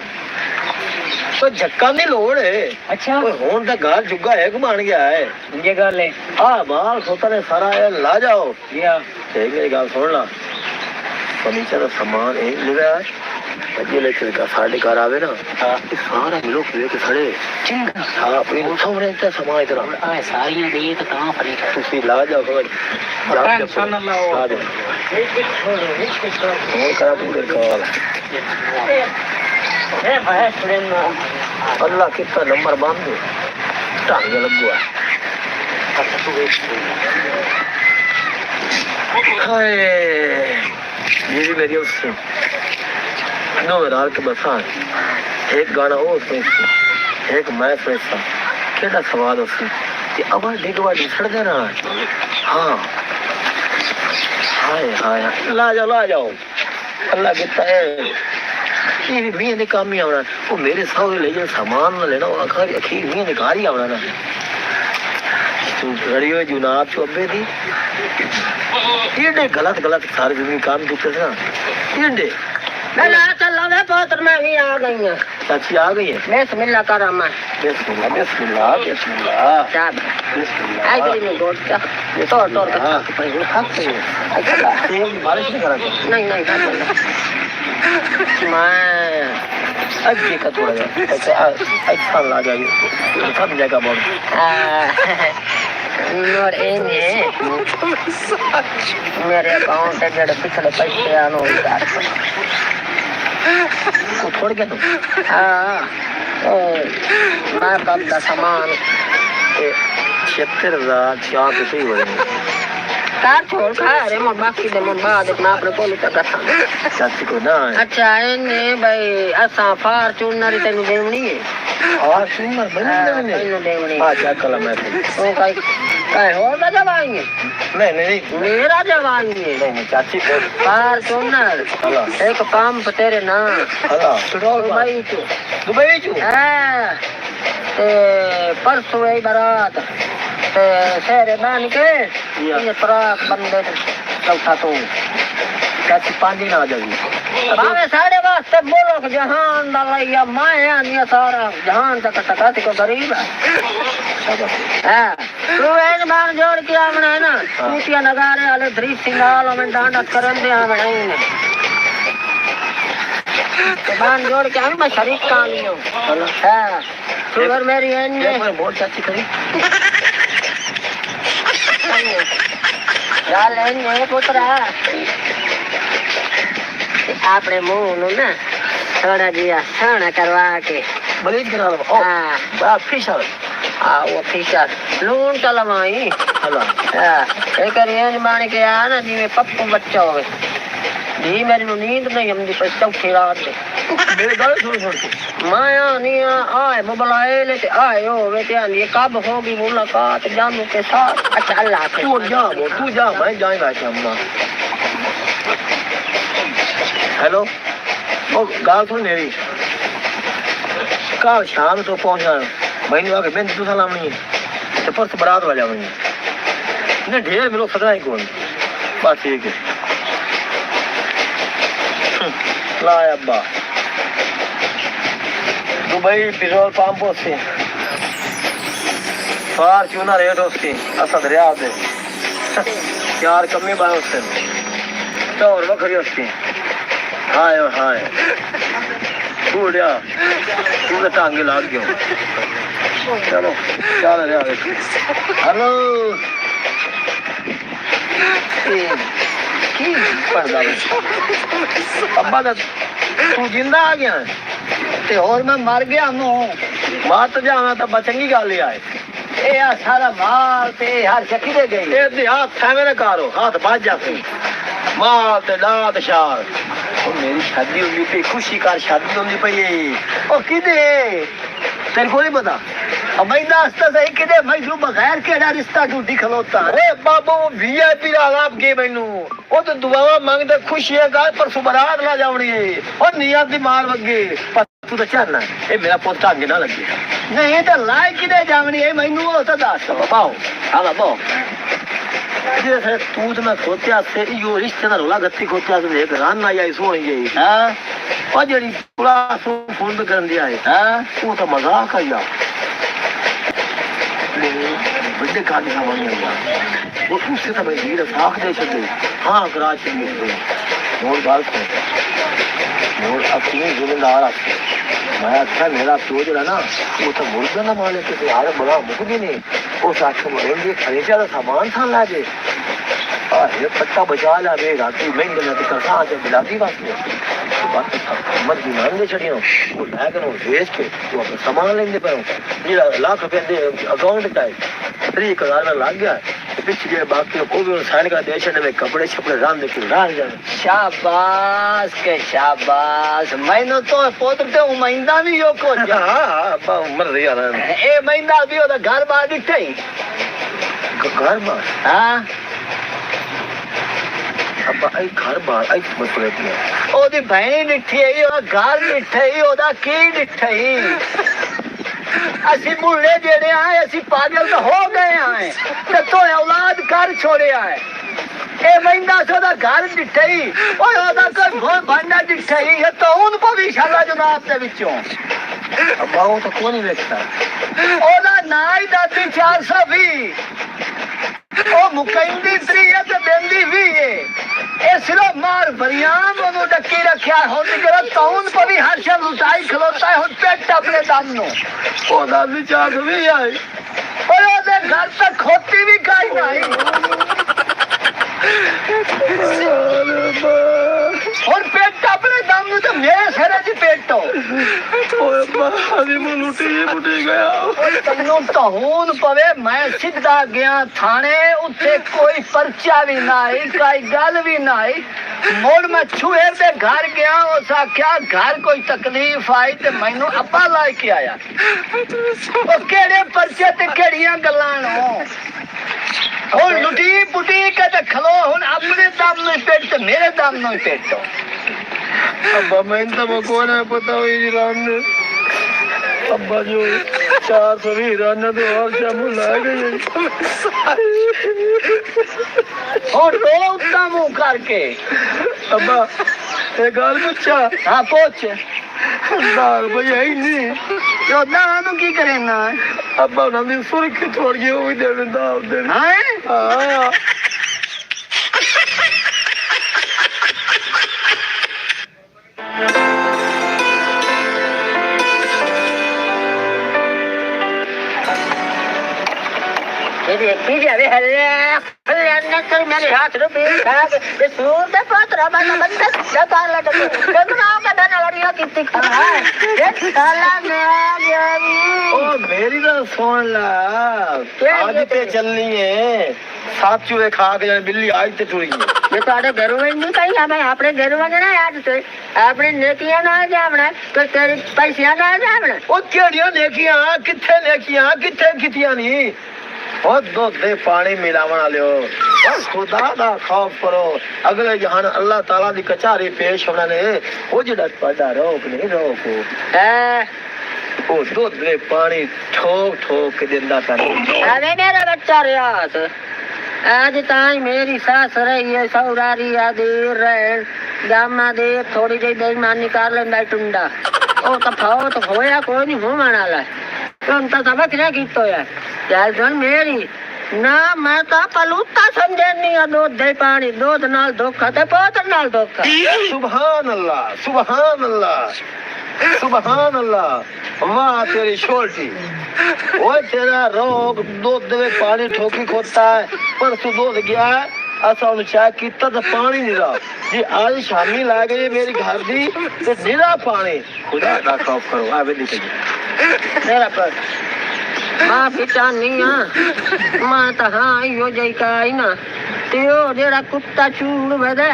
तो झक्का नहीं लोड़ है अच्छा ओए होन दा घर जुग्गा है बन गया है ये गल है आ बाल खोता ने सारा ला जाओ या एक मेरी गल सुन ला फर्नीचर का सामान है ले अजे लेकर का साढ़े घर आवे ना ये सारा मिलो फिर के खड़े चंगा हां अपने सामने इतना सामान इतना आ सारियां दे तो कहां फरी तुसी ला जाओ खबर टेंशन ना लो ला जाओ और करा पूरे कॉल ए भाई फ्रेंड अल्लाह कितना नंबर बांध दे टांग लगवा हाय ये भी मेरी उससे नो रात के बसा एक गाना वो सुनती एक मैं सुनता केड़ा सवाल उससे ते अब डिगवा छड़ देना। हाँ हाय हाय ला जाओ अल्लाह किता है ये भी मैं काम ही आवना वो मेरे साहब ले जाए सामान ना लेना वो अखीर मैं घर ही आवना ना तू घड़ियो जुनाब चोबे थी ये गलत सारे जिंदगी काम किते थे ना ये मैं चल वे पुत्र मैं भी आ गई हूं चाची आ गई है बिस्मिल्लाह कर मैं बिस्मिल्लाह बिस्मिल्लाह बिस्मिल्लाह साहब बिस्मिल्लाह आई गई मैं गोट का तोड़ के हाँ भाई हक से अच्छा तेल बारिश नहीं करा नहीं मैं अब देखा थोड़ा जा अच्छा ला जाइए सब जगह बहुत और ये मेरे अकाउंट से जड़े पिछले पैसे आनो को छोड़ के तो हाँ मैं कब का सामान 76,000 चार तो सही हो जाएंगे कार छोड़ खा रे मन बाकी दे मन बाद मैं अपने कोली तक था चाची को ना अच्छा इन्ने भाई असा फॉर्च्यूनर तेनु देवनी है और सुनर बनी तेनु देवनी हां क्या कलम है ओ काई हो ना जवाएंगे नहीं मेरा जवाएंगे नहीं चाची को फॉर्च्यूनर एक काम पे तेरे ना हला पेट्रोल दुबई चू हां ते परसों आई बारात ते शेरे बन के ये ट्रक बंदे चौथा तो चाची पांच दिन आ जाएगी भावे साढ़े वास्ते बोलो कि जहान दलैया माया नहीं सारा जहान तक टकाती को गरीब है तू एक बार जोड़ के आमना है ना टूटिया नगारे वाले दृश्य सिंगाल में डांडा करन दे आमना ही तो बान जोड़ के मैं शरीफ का लियो हां तू घर मेरी है बहुत चाची करी डाल लेंगे पुत्रा आपने मुंह ना थोड़ा जिया साना करवा के बलीज करा लो ओ बड़ा फिशर वो फिशर लून चलवाई हला एक रेंज मान के आ ना जी में पप्पू बच्चा होवे धी मेरी नींद नहीं हमदी पर चौथी रात दे मेरे गल छोड़ के माया नहीं आए बुलाए ले ते आए होवे ते ये कब होगी मुलाकात जानू के साथ अच्छा अल्लाह हाफिज़ तू जा मैं जाएगा अम्मा हेलो ओ गाल सुन मेरी कल शाम तो पहुंचना महीने वाके मैं तू सलाम नहीं है तो परस बारात वाला जाऊंगी ने ढेर मिलो सदा ही कौन बस ठीक है ला अब्बा दुबई पेट्रोल पंप से फॉर्च्यूनर रेट उसकी असद रियाद है चार कमी बाय उससे तो और बखरी उसकी हाय हाय बूढ़िया तू तो टांगे लाग गयो चलो चल रे हेलो की पर्दा अब्बा तू जिंदा आ गया ते और मैं मर गया हूं मां तो जाना तो चंगी गल ही आए ए आ सारा माल ते हर शक्ति दे गई ए ते हाथ है मेरे कारो हाथ बाज जाते माल ते दात शाल ओ मेरी शादी होगी पे खुशी कार शादी होगी पई ओ किदे तेरे को नहीं पता अब मैं दास्ता सही किदे मैं जो बगैर केड़ा रिश्ता ढूंढी खलोता अरे बाबू वीआईपी ला लाभ के मैनू ओ तो दुआवा मांगदे खुशियां का पर सुबरात ला जावणी है और नियत दी मार वगे तू तो चाहना ए मेरा पुੱਤ ढंग ना लगे नहीं तो लाए किदे जावणी है मैनू ओ तो दस बाओ हां बाओ जे से तू तो मैं खोत्या से यो रिश्ते दा रोला गत्ती खोत्या से एक रान ना आई सोई गई हां ओ जेडी पुला फोन पे करन दिया है हां वो तो मजाक है यार बड़े काटी सामान है वो उससे तो मैं धीरे साख दे सकते हाँ गराज चलिए मोर बाल को मोर अपनी जिम्मेदार आपको मैं अच्छा मेरा प्यो जो है ना वो तो मुर्गा ना मान लेते थे यार बड़ा मुख भी नहीं वो साथ बोलेंगे खरीदा सामान था ला दे अरे पट्टा बचा ला दे राती मैं बिलाती करता आज बिलाती वास्ते मर्जी मान दे छड़ियो वो लैके नो भेज के वो अपना सामान लेंदे पर जेड़ा लाख रुपए दे अकाउंट का 30,000 में लग गया पिछले जे बाकी को भी साइन का दे छड़ने में कपड़े छपड़े रान दे के रान जा शाबाश के शाबाश मैंने तो पोत्र ते उमैंदा भी यो को हां अब्बा उम्र रही यार ए महीना भी ओदा घर बार दिखे घर बार हां अब्बा आई घर बार आई मतलब है ओदी बहन दिठी है ओदा घर दिठे ओदा की दिठे असी बुढ़े जेड़े आए असी पागल तो हो गए आए तो औलाद कर छोड़े आए ए महीना से ओदा घर दिठे और ओदा कोई भांडा दिठे ये तो उन भविष्यला जनाब दे विचों अब्बा वो तो कौन नहीं देखता ओदा नाई दादी 420 ओ मुकैंदी त्री है ते बेंदी भी है ए सिर्फ मार बरियाम ओनु डक्की रखया हो निकला तौन पर भी हर शब्द उठाई खलोता है पेट अपने दम नो ओदा भी चाक भी आए ओए ओदे घर तक खोती भी काई नहीं और पेट अपने दम नो तो मेरे सरे जी पेटो ओए अब्बा अभी मैं लुटी गया तन्नो तो हून पवे मैं सीधा गया थाने उत्ते कोई पर्चा भी नहीं कोई गल भी नहीं मोड़ में छुए ते घर गया उसा क्या घर कोई तकलीफ आई ते मैनू अब्बा ला के आया ओ केड़े पर्चे ते केड़ियां गल्लां नो और लुटी पुटी के ते खलो हुन अपने दम में पेट ते मेरे दम में पेट तो अब्बा मैं तो कौन है पता हुई रान ने अब्बा जो 420 रान तो और शामू ला गए और रो उतना मुंह करके अब्बा ये गाल पूछा हाँ पूछ दाल भैया ही नहीं यो दानू की करे ना अब्बा उन्होंने सुर्खी छोड़ गई वो भी देने दाल देने हाँ मेरे हाथ रुपये सूरत पत्र मेरी तो सुन ला आज पे चलनी है सात चूहे खा के बिल्ली आज ते टुरी गई ये तो घरों में नहीं कहीं हमें अपने घरों में ना याद तो अपने नेकियां ना जावना तो तेरे पैसे ना जावना ओ केड़ियां नेकियां किथे कितियां नहीं और दूध दे पानी मिलावन वाले हो खुदा दा खौफ करो अगले जहान अल्लाह ताला दी कचहरी पेश होना ने वो जड़ा पड़ा रोक नहीं रोको ओ दूध दे पानी ठोक ठोक के दिंदा कर अरे मेरा बच्चा रियात आज ताई मेरी सास रही है सौरारी आदि रहन गामा दे थोड़ी जी बेईमानी कर लेंदा टुंडा ओ तो फाओ तो होया कोई नहीं हो माना ला तुम तो सबक ना कीतो है यार सुन मेरी ना मैं तो पलूता समझे नहीं दूध दे पानी दूध नाल धोखा ते पोतर नाल धोखा सुभान अल्लाह सुभान अल्लाह सुभान अल्लाह वाह तेरी छोटी वो तेरा रोग दूध दे पानी ठोकी खोता है पर तू दूध गया असा उन चाह कीता तो पानी नहीं रहा जी आज शामी ला गई मेरी घर दी ते निरा पानी खुदा दा खौफ करो आवे निकल मेरा पर मां पिता नहीं हां मां तो हां यो जई का आई ना त्यो जेड़ा कुत्ता चूड़ वदे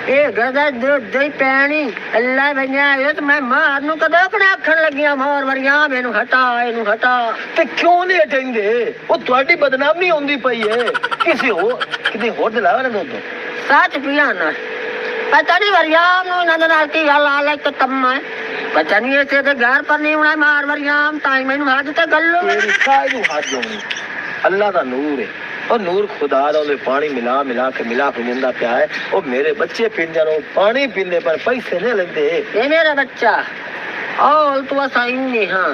ए गदा दूध दे पानी अल्लाह बनाए तो मैं मार नु कदों कना आखन लगिया मोर वरिया मेनू हटा एनू हटा ते क्यों नहीं हटेंगे वो ਤੁਹਾਡੀ बदनामी होंदी पई है किसी होर दिलावा ना दूध सच पिया ना पता नहीं वरियाम नु नंदनाल की गल आले तो तम है पता नहीं ऐसे तो घर पर नहीं होना मार वरियाम ताई मैनू हाथ ते गल्लो तेरी कायू हाथ जोनी अल्लाह दा नूर है और नूर खुदा दा ओदे पानी मिला के जिंदा पिया है और मेरे बच्चे पीन जानो पानी पीने पर पैसे नहीं लेंदे ये मेरा बच्चा और तू असा इन्नी हां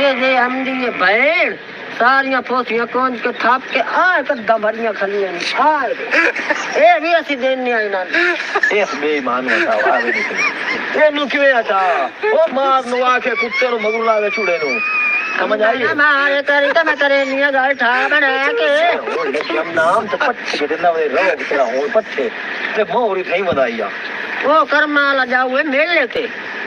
ये जे हम दी ये बहन सारियां फोसियां कौन के थाप के आ कद्दा भरियां खलियां आ ए भी असि देने आई ना इस बेईमान बताओ आवे निकल एनु किवे आता ओ मार नु आके कुत्ते नु मगरू लावे छुड़े नु समझ आई मारे करी तो मैं करे नहीं गल ठा बना के हम नाम तो पट्टे के दिना वे रोग तेरा हो पट्टे ते मोरी थई वदाईया वो कर्मा ला जाओ मेले थे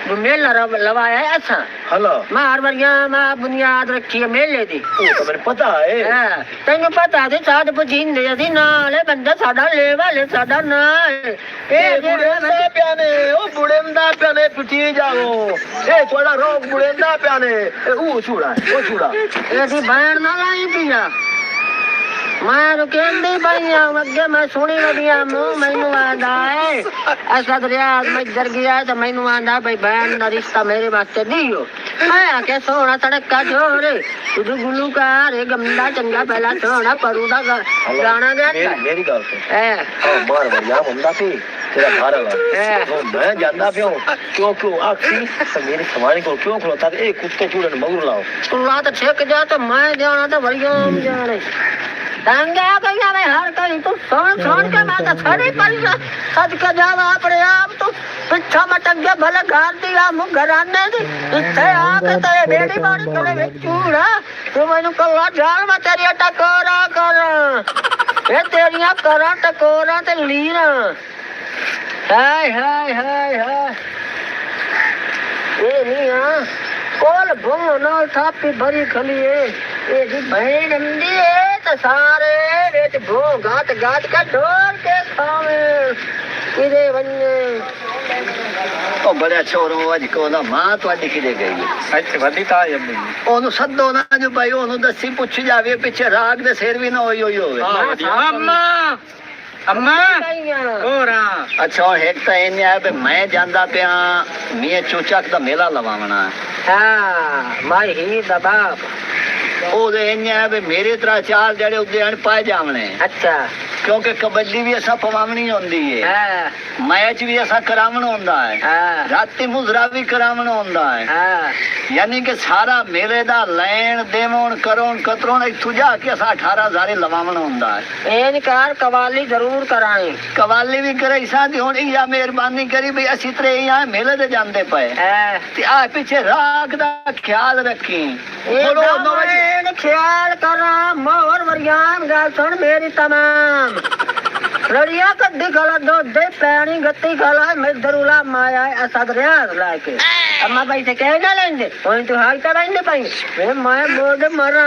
वो मेला लवाया है अच्छा हलो मार बरिया मां बुनियाद रखी है मेले दी ओ तो मेरे पता है तेन पता थे साध पुछींदे सी नाले बंदा साडा लेवा ले साडा ना ए बुढ़ेंदा प्याने ओ बुढ़ेंदा प्याने पिटी जाओ ए थोड़ा रोक बुढ़ेंदा प्याने ओ छुड़ा एदी बहन ना लाई पिया मैं तो कहंदी पई आ अगे मैं सुनी वडिया मैनू आंदा है ऐसा दरिया में जर गया तो मैनू आंदा भाई बहन का रिश्ता मेरे वास्ते दियो मैं आके सोना तड़का छोरे तू गुलूकार है गंदा चंगा पहला सोना परू दा गाना गाता मेरी गल सुन मार बढ़िया मुंडा सी तेरा घर वाला तो मैं जानदा पियो क्यों आखी तो मेरी समानी को क्यों खलोता ए कुत्ते चूड़े ने मगरू लाओ तू ला तो छेक जा तो मैं जाना तो बढ़िया जाने दंगा कहिया मैं हर कहीं तू सोन के मैं तो छड़ी पड़ी सज के जावा अपने आप तू पिछा मटक गया भले घर दिया मुँह घराने दी इतने आके तेरे बेटी बाड़ी करे वे चूड़ा तू मैनू कल्ला जान मैं तेरी टकोरा कर ये तेरिया करा टकोरा ते लीरा हाय हाय हाय हाय ये नहीं हाँ कोल भूमो नाल थापी भरी खली है ये जी बहन अंधी है तो सारे रेत भो गात गात का ढोल के खावे किदे बन्ने ओ बड़ा छोरो अज को ना मां ਤੁਹਾਡੀ ਕਿਦੇ ਗਈ ਹੈ ਅੱਛਾ ਵੱਡੀ ਤਾਂ ਆਈ ਅੰਮੀ ਉਹਨੂੰ ਸੱਦੋ ਨਾ ਜੋ ਭਾਈ ਉਹਨੂੰ ਦੱਸੀ ਪੁੱਛ ਜਾਵੇ ਪਿੱਛੇ ਰਾਗ ਦੇ ਸਿਰ ਵੀ ਨਾ ਹੋਈ ਹੋਵੇ ਅੰਮਾ ਅੰਮਾ ਹੋਰ ਅੱਛਾ ਇੱਕ ਤਾਂ ਇਹਨੇ ਆ ਵੀ ਮੈਂ ਜਾਂਦਾ ਪਿਆ ਮੀਆਂ ਚੂਚਕ ਦਾ ਮੇਲਾ ਲਵਾਉਣਾ हाँ माई ही दा बाप ਉਹਦੇ ਇਹਨੇ ਆ ਵੀ ਮੇਰੇ ਤਰ੍ਹਾਂ ਚਾਰ ਜਿਹੜੇ ਉੱਦੇ ਅਣ ਪਾਏ ਜਾਵਣੇ अच्छा ਕਿਉਂਕਿ ਕਬੱਡੀ ਵੀ ਅਸਾਂ ਪਵਾਉਣੀ ਹੁੰਦੀ ਹੈ हाँ ਮੈਚ ਵੀ ਅਸਾਂ ਕਰਾਉਣਾ ਹੁੰਦਾ ਹੈ हाँ ਰਾਤੀ ਮੁਜ਼ਰਾ ਵੀ ਕਰਾਉਣਾ ਹੁੰਦਾ ਹੈ हाँ यानी कि सारा मेले दा लैन देवण करोण कतरोण इथू जा के असा 18000 लवावण हुंदा है इनकार कवाली जरूर कराई कवाली भी करे सा दी हुन या मेहरबानी करी भई असी तरे यहां मेले दे जांदे पए ते आ पीछे राग दा ख्याल रखी बोलो इन ख्याल करा मोर मरियाम गाल सुन मेरी तमाम रड़िया कद्दी गला दो दे पैनी गत्ती गला मैं दरुला माया असद रियाज लाके अम्मा भाई से कह ना लेंगे ओए तो हाल कराइने भाई मैं बोड मरा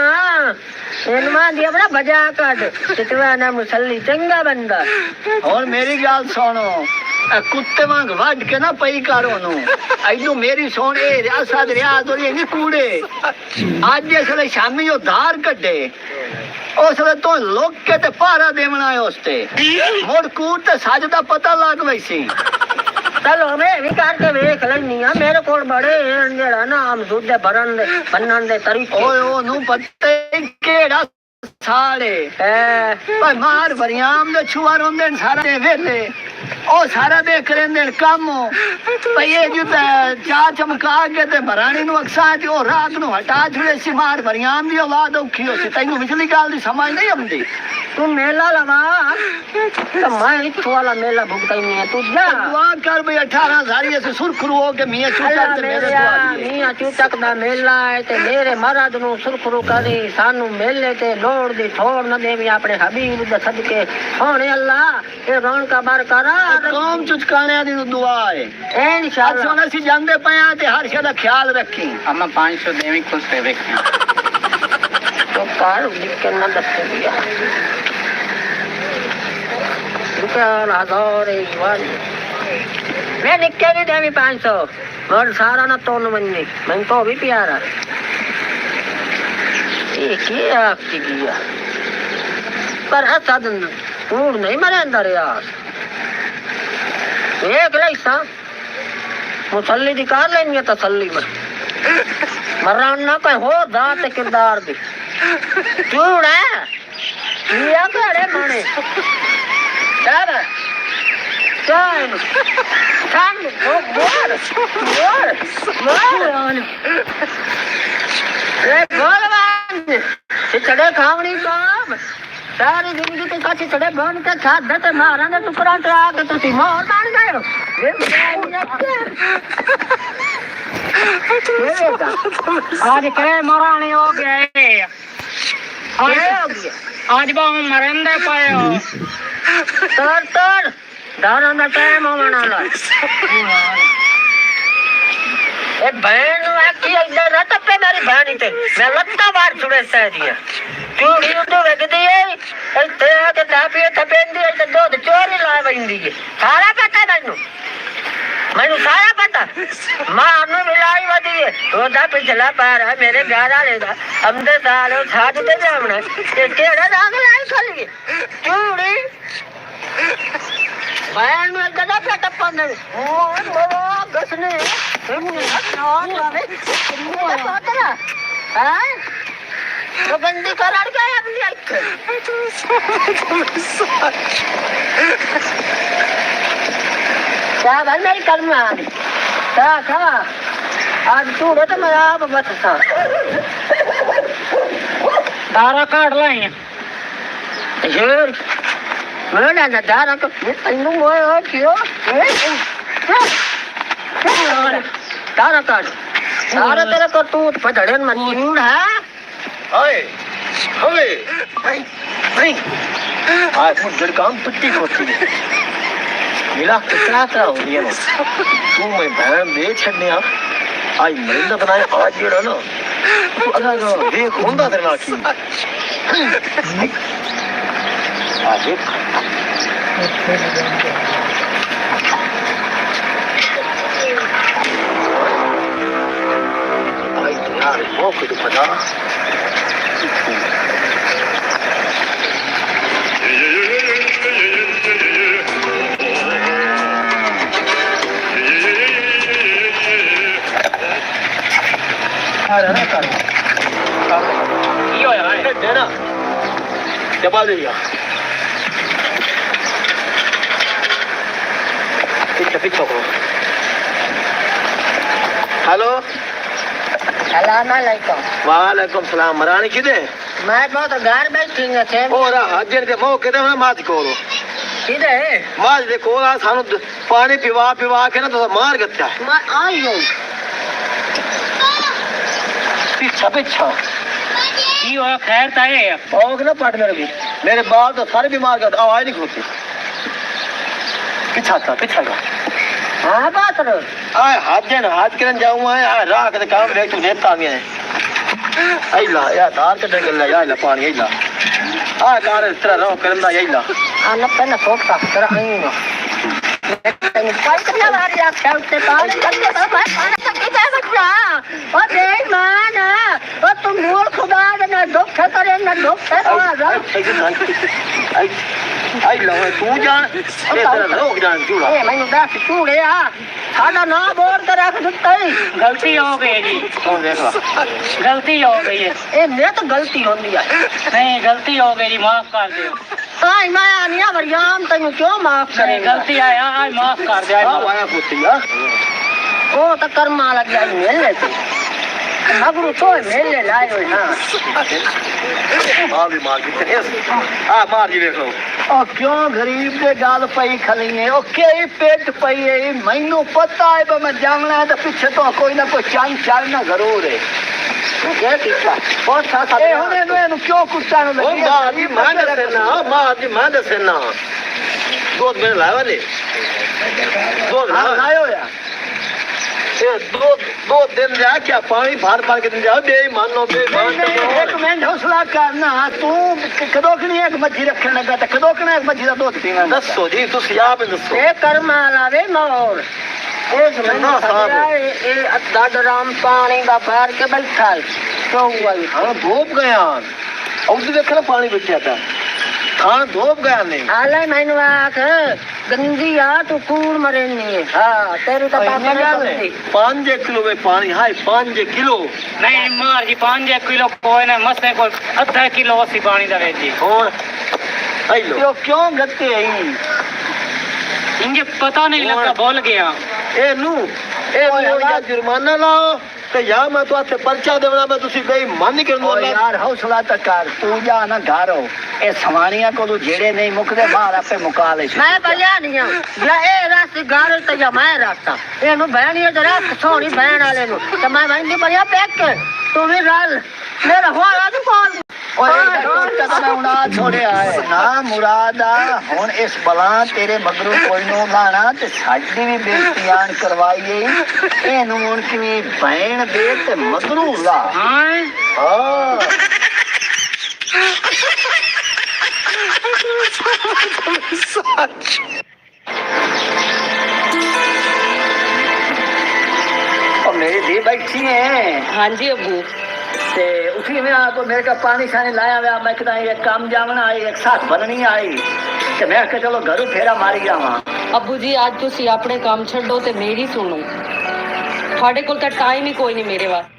इनमा दिया बड़ा बजा काट चितवा ना मुसल्ली चंगा बंदा और मेरी गल सुनो कुत्ते वांग वड के ना पई कर ओनू ऐनू मेरी सुन ए असद रियाज और ये कूड़े आज इसले शामी ओ धार कड्डे उसले तो लोक के ते पारा देवना है उसते मुड़ कूट ते सज दा पता लग वैसी चलो मैं भी करके वेख लेनी है मेरे कोल बड़े जेड़ा ना हम दूध भरन दे बनन दे तरीके ओए ओनू पते केड़ा साले भाई मार बरियाम दे छुआ रोंदे सारा दे वेले ओ सारा देख रेंदे काम भाई ये जो चा चमका के ते भरानी नु अक्सा ते ओ रात नु हटा छुड़े सी मार बरियाम दी औलाद औखी हो सी तैनू पिछली गल दी समझ नहीं आंदी तू मेला लगा तो मैं इत्थों वाला मेला भुगता ही नहीं है तू जा दुआ कर भाई 18000 से सुरखरू हो के मियां चूचक ते मेरे दुआ दी मियां चूचक दा मेला है ते मेरे महाराज नु सुरखरू करी सानू मेले ते लोड़ दी छोड़ न देवी अपने हबीब दे सदके होने अल्लाह ए रौनका बार करा कौम चुचकाने दी दुआ है इंशाअल्लाह सोना सी जांदे पया ते हर शे दा ख्याल रखी अम्मा 500 देवी खुश से वेखिया तो कार दिक्कत ना दसे दिया दुकान हजार एक बार मैं निक्के नहीं देवी 500 और सारा ना तोन मन्नी मैं तो भी प्यारा ये क्या आपकी किया पर असद टूट नहीं मरे अंदर यार एक लैसा मुसल्ली दिकार लेंगे तसल्ली में मराना कोई हो दात किरदार दी चूड़ है लिया करे माने चल चल चल बोल ये बोलवान चिचड़े खावनी काम सारी जिंदगी ते काची चढ़े बन के साथ दते मारा ने टुकड़ा टरा के तुसी मोर मान गए हो आज करे मराने हो गए आज आज बाहु मरन दे पाए हो तर तर दाना ਦਾ ਟਾਈਮ ਆਉਣ ਵਾਲਾ ਇਹ ਭੈਣ ਨੂੰ ਆਖੀ ਇੱਧਰ ਨਾ ਟੱਪੇ ਮੇਰੀ ਭੈਣੀ ਤੇ ਮੈਂ ਲੱਤਾਂ ਬਾਹਰ ਛੁੜੇ ਸਹਿ ਦੀਆਂ ਚੂੜੀ ਉੱਤੇ ਵਗਦੀ ਏ ਇੱਥੇ ਆ ਕੇ ਟਾਪੀਏ ਟਪੇਂਦੀ ਏ ਤੇ ਦੁੱਧ ਚੋਰੀ ਲਾ ਬੈਂਦੀ ਏ ਸਾਰਾ ਪਤਾ ਮੈਨੂੰ ਸਾਰਾ ਪਤਾ ਮਾਂ ਨੂੰ ਮਿਲਾਈ ਵਦੀ ਏ ਉਹਦਾ ਪਿਛਲਾ ਪੈਰ ਹੈ ਮੇਰੇ ਵਿਆਹ ਵਾਲੇ ਦਾ ਅੰਦੇ ਸਾਲ ਉਹ ਛੱਡ ਤੇ ਜਾਵਣਾ ਤੇ ਕਿਹੜਾ ਰੰਗ ਲਾਈ ਖਲੀ ਚੂੜੀ भैन में गदा पे टप्पन दे ओ बाबा गसने तो बंदी कराड़ गया अपनी आइथे क्या भाई मेरी कर्म आ गई खा आज तूड़े तो मैं आप बस था दारा काट लाई मैं ना दारा को तन्नू मोए हो क्यों दारा काट सारा तेरे को टूट पधड़न मन मूड है ओए ओए नहीं आज मुझे काम पिट्टी होती है मिला कितना तरह हो रही है तू मैं बहन दे छड़ने आज मरिंदा बनाए आज जेड़ा ना तू अगर देख होंदा तेरे नाल की आ देख आई तो यार मौके तो पता दबा दिया पीछे हेलो सलाम अलैकुम वालेकुम सलाम मरानी किदे मैं बहुत घर बैठी हूं थे और हाजिर दे मौके ते माज कोलो किधे माज दे कोला सानू पानी पिवा के ना तो मार गत्या मैं आई हूं पीछा की हो खैर ताए ओग ना पट मेरे भी मेरे बाल तो सारे बीमार कर आवाज नहीं खोती पीछा का हां बात रो आए हाथ करन जाऊं आए राह के काम देख तू नेता में है आइला या तार कटे गल्ला या ला पानी आइला आ कार इस तरह रहो करन दा आइला आ न पे न फोक का तरह आई ना लेकिन कोई करना वाली आप चलते पानी करते तो भाई पानी तक के बच्चा ओ देख मान ओ तुम मूल खुदा ना दुख करे ना दुख है आई ला तू जान ए तरह रोक जान चूड़ा ए मैंने दस चूड़े आ साडा ना बोल के रख दिता ही गलती हो गई जी कौन देख ला गलती हो गई है ए मेरे तो गलती होंदी है नहीं गलती हो गई जी माफ कर दो आई मैं आनिया मरियम तन्नू क्यों माफ करे गलती आया आज माफ कर दे आया पुतिया ओ तो कर्मा लग गया मेले से मगरू तो मेले लाए हो हां मार भी मार के आ मार जी देख लो ओ क्यों गरीब दे गाल पई खलीने ओ के पेट पई है मैनू पता है मैं जावना तो पीछे तो कोई ना कोई चाल ना जरूर है ये किसा बहुत सा ए होने नु क्यों कुत्ता नु ओ मार जी मां दसना दूध मेरे लाया ले दूध लायो या ए दो दिन जा क्या पानी भर के दिन जाओ बेईमान एक मिनट हौसला करना तू कदोकनी एक मच्छी रखने लगा तो कदोकना एक मच्छी का दूध पीना दसो जी तुम आप दसो ए कर्मा लावे मोर एक महीना साहब ए दादराम पानी का भर के बैठा तो वही हां धूप गया और तो देखना पानी बचा था खान धूप गया नहीं हाले मैंने आख गंदी आ तू कूड़ मरेनी है हां तेरे तो 5 किलो में पानी हाय 5 किलो नहीं मार जी 5 किलो कोई ना मसे को आधा किलो सी पानी दा वेजी और आई लो यो क्यों गत्ते है इंगे पता नहीं लगा बोल गया ए नू या जुर्माना लाओ तो या मैं तो आते पर्चा देवना मैं तुसी बेईमान नहीं करनो यार हौसला तक कर तू जा ना घरो ए सवानिया को जेड़े नहीं मुकदे बाहर आपे मुका ले मैं भैया नहीं हूं या ए रास्ते गारे तो या मैं रास्ता ए नु बहनिया जरा सोनी बहन वाले नु तो मैं नहीं भैया बैठ के तू भी राल मेरा हो रहा तू कौन मैं उड़ा छोड़िया है ना मुरादा हुन इस बला तेरे मगरू कोई नो लाना ते साडी भी बेइज्जती करवाई एनु हुन किवें भैन दे ते मगरू ला हां और मेरी दी बैठी है। हाँ जी अबू। ते उसी में आपको मेरे का पानी शानी लाया हुआ मैं कहता एक काम जावना आई एक साथ बननी आई ते मैं कह चलो घरों फेरा मारी जावा। अबू जी आज तुसी अपने काम छड्डो ते मेरी सुनो, ਤੁਹਾਡੇ ਕੋਲ ਤਾਂ ਟਾਈਮ ਹੀ ਕੋਈ ਨਹੀਂ ਮੇਰੇ ਵਾਸਤੇ।